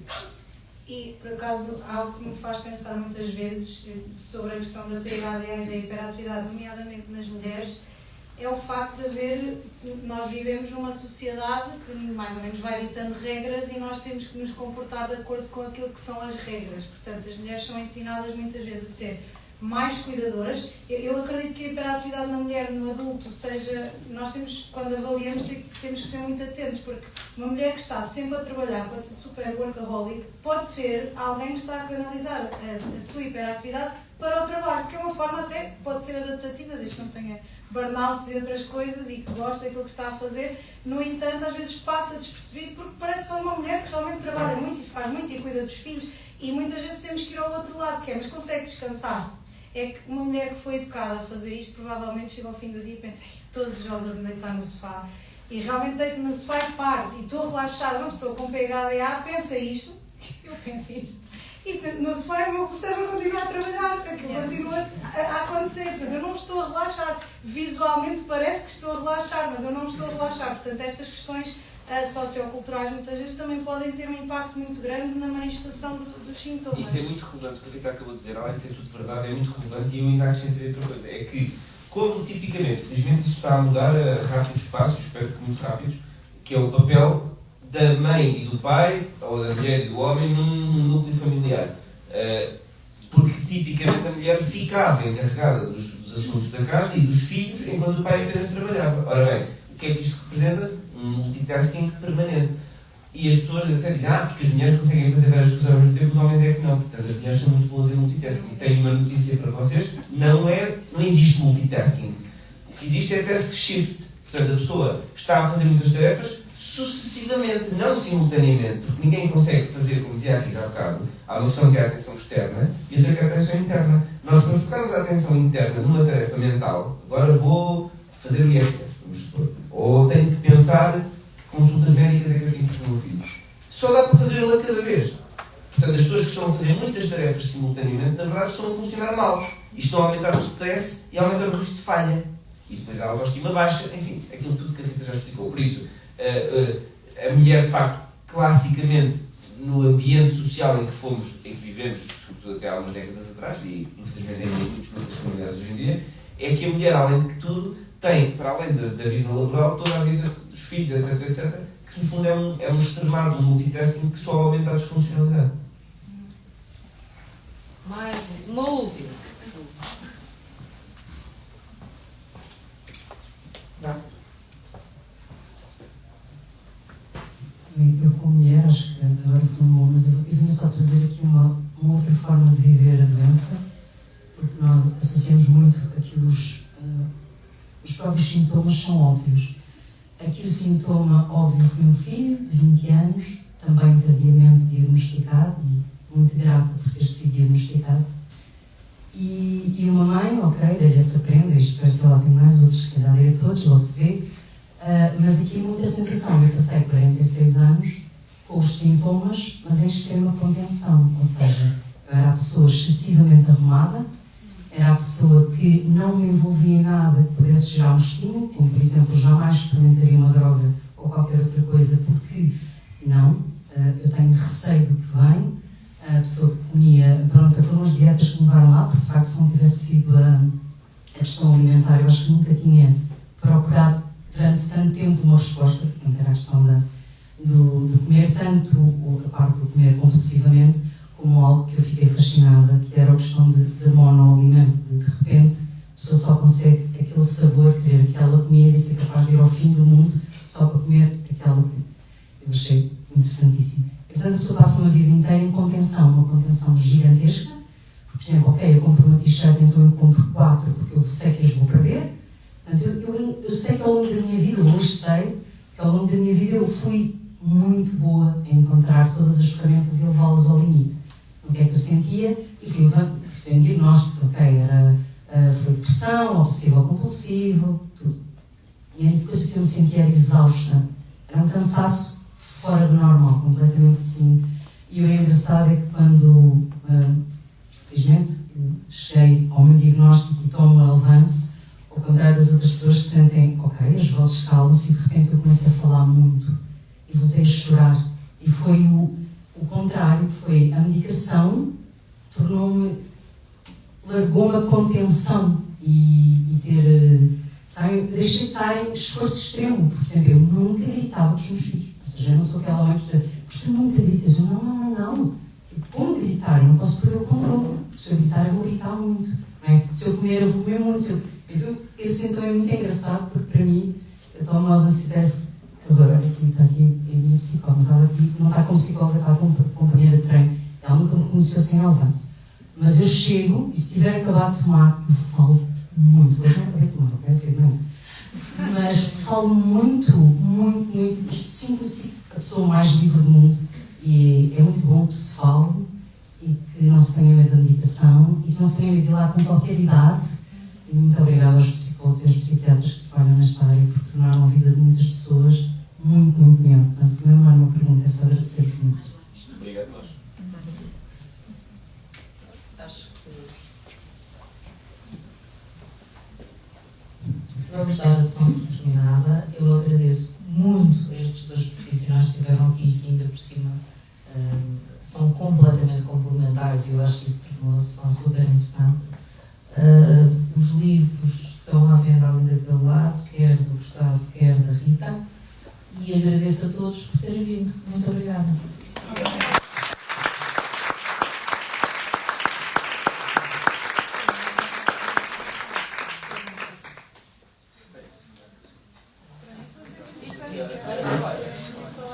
E, por acaso, algo que me faz pensar muitas vezes sobre a questão da PHDA e da hiperatividade, nomeadamente nas mulheres, é o facto de haver, nós vivemos numa sociedade que mais ou menos vai ditando regras e nós temos que nos comportar de acordo com aquilo que são as regras. Portanto, as mulheres são ensinadas muitas vezes a ser mais cuidadoras. Eu acredito que a hiperatividade na mulher, no adulto, seja... Nós temos, quando avaliamos, temos que ser muito atentos, porque uma mulher que está sempre a trabalhar, pode ser super workaholic, pode ser alguém que está a canalizar a sua hiperatividade para o trabalho, que é uma forma até, pode ser adaptativa, desde que não tenha burnouts e outras coisas e que gosta daquilo que está a fazer. No entanto, às vezes passa despercebido porque parece só uma mulher que realmente trabalha muito e faz muito e cuida dos filhos, e muitas vezes temos que ir ao outro lado, que é, mas consegue descansar. É que uma mulher que foi educada a fazer isto, provavelmente chega ao fim do dia e pensa, estou desejosa de me deitar no sofá, e realmente deito no sofá e paro, e estou relaxada. Uma pessoa com PHDA pensa isto, eu penso isto. E no sofá o meu cérebro continua a trabalhar, aquilo continua a acontecer. Portanto, eu não estou a relaxar. Visualmente parece que estou a relaxar, mas eu não estou a relaxar. Portanto, estas questões socioculturais muitas vezes também podem ter um impacto muito grande na manifestação dos sintomas. Isto é muito relevante, o que a Rita acabou de dizer, além de ser tudo verdade, é muito relevante, e eu ainda acrescentaria outra coisa, é que, como tipicamente, felizmente isso está a mudar a rápidos passos, espero que muito rápidos, que é o papel da mãe e do pai, ou da mulher e do homem, num núcleo familiar. Porque tipicamente a mulher ficava encarregada dos assuntos da casa e dos filhos enquanto o pai apenas trabalhava. Ora bem, o que é que isto representa? Um multitasking permanente. E as pessoas até dizem, porque as mulheres conseguem fazer várias coisas ao mesmo tempo, os homens é que não. Portanto, as mulheres são muito boas em multitasking. E tenho uma notícia para vocês, não existe multitasking. O que existe é task shift. Portanto, a pessoa está a fazer muitas tarefas sucessivamente, não simultaneamente, porque ninguém consegue fazer, como dizia aqui há bocado, há uma questão que é a atenção externa e outra que é a atenção interna. Nós, para focarmos a atenção interna numa tarefa mental, agora vou fazer o IRS, vamos supor, ou tenho que pensar que consultas médicas é que eu tenho para o meu filho. Só dá para fazer uma de cada vez. Portanto, as pessoas que estão a fazer muitas tarefas simultaneamente, na verdade, estão a funcionar mal. E estão a aumentar o stress e a aumentar o risco de falha. E depois a autoestima baixa, enfim, aquilo tudo que a Rita já explicou. Por isso, a mulher, de facto, classicamente, no ambiente social em que vivemos, sobretudo até há algumas décadas atrás, e infelizmente ainda em muitos núcleos familiares hoje em dia, é que a mulher, além de tudo, tem, para além da vida laboral, toda a vida dos filhos, etc., que no fundo é um extremado, um multitasking que só aumenta a disfuncionalidade. Mais uma última. Eu, como mulher, acho que agora foi bom, mas eu vim só trazer aqui uma outra forma de viver a doença, porque nós associamos muito a que os próprios sintomas são óbvios. Aqui o sintoma óbvio foi um filho de 20 anos, também tardiamente diagnosticado, e muito grata por ter sido diagnosticado. E uma mãe, ok, dele se aprende, isto parece que ela tem mais outros, que calhar a todos, logo se vê. Mas aqui muita sensação, eu passei 46 anos com os sintomas, mas em extrema contenção, ou seja, eu era a pessoa excessivamente arrumada, era a pessoa que não me envolvia em nada que pudesse gerar um estímulo, como por exemplo, jamais experimentaria uma droga ou qualquer outra coisa, porque não, eu tenho receio do que vem. A pessoa que comia, pronto, foram as dietas que me levaram lá, porque de facto se não tivesse sido a questão alimentar, eu acho que nunca tinha procurado durante tanto tempo uma resposta, portanto era a questão do comer, tanto a parte do comer compulsivamente, como algo que eu fiquei fascinada, que era a questão de monoalimento, de repente a pessoa só consegue aquele sabor, querer aquela comida e ser capaz de ir ao fim do mundo só para comer aquela comida. Eu achei interessantíssimo. Portanto, a pessoa passa uma vida inteira em contenção, uma contenção gigantesca, Por exemplo, ok, eu compro uma t-shirt, então eu compro 4 porque eu sei que as vou perder. Portanto, eu sei que ao longo da minha vida, hoje sei, que ao longo da minha vida eu fui muito boa em encontrar todas as ferramentas e levá-las ao limite. O que é que eu sentia? E fui recebendo diagnósticos, ok, foi depressão, obsessivo compulsivo, tudo. E a única coisa que eu me sentia era exausta. Era um cansaço fora do normal, completamente assim. E o engraçado é que quando, felizmente, cheguei ao meu diagnóstico e tomo o Elevance, ao contrário das outras pessoas que sentem, ok, as vozes calam-se e de repente eu começo a falar muito e voltei a chorar. E foi o contrário, foi a medicação largou-me a contenção e ter, sabe, eu deixei de estar em esforço extremo. Por exemplo, eu nunca gritava com os meus filhos. Ou seja, eu não sou aquela mãe que tu nunca gritas. Eu não. Tipo, como gritar? Eu não posso perder o controle. Porque se eu gritar, eu vou gritar muito. Não é? Se eu comer, eu vou comer muito. Então, esse então é muito engraçado, porque para mim, eu tomo uma ansiedade que agora aqui está aqui, é a minha psicóloga, estava aqui, não está como psicóloga, está como companheira de treino. Ela nunca me conheceu sem Elevance. Mas eu chego e se tiver acabado de tomar, eu falo muito. Hoje não acabei de tomar, ok? Feito não. Mas falo muito. Sinto-me a pessoa mais livre do mundo. E é muito bom que se fale e que não se tenha medo da medicação e que não se tenha medo de ir lá com qualquer idade. E muito obrigada aos psicólogos e aos psiquiatras que trabalham nesta área por tornaram a vida de muitas pessoas muito melhor. Portanto, não é uma pergunta, é só agradecer-vos muito. Obrigado, nós. Acho que vamos dar a sessão por terminada. Eu agradeço muito a estes dois profissionais que estiveram aqui e que ainda por cima são completamente complementares e eu acho que isso tornou a sessão super interessante. Os livros estão à venda ali daquele lado, quer do Gustavo, quer da Rita, e agradeço a todos por terem vindo. Muito obrigada.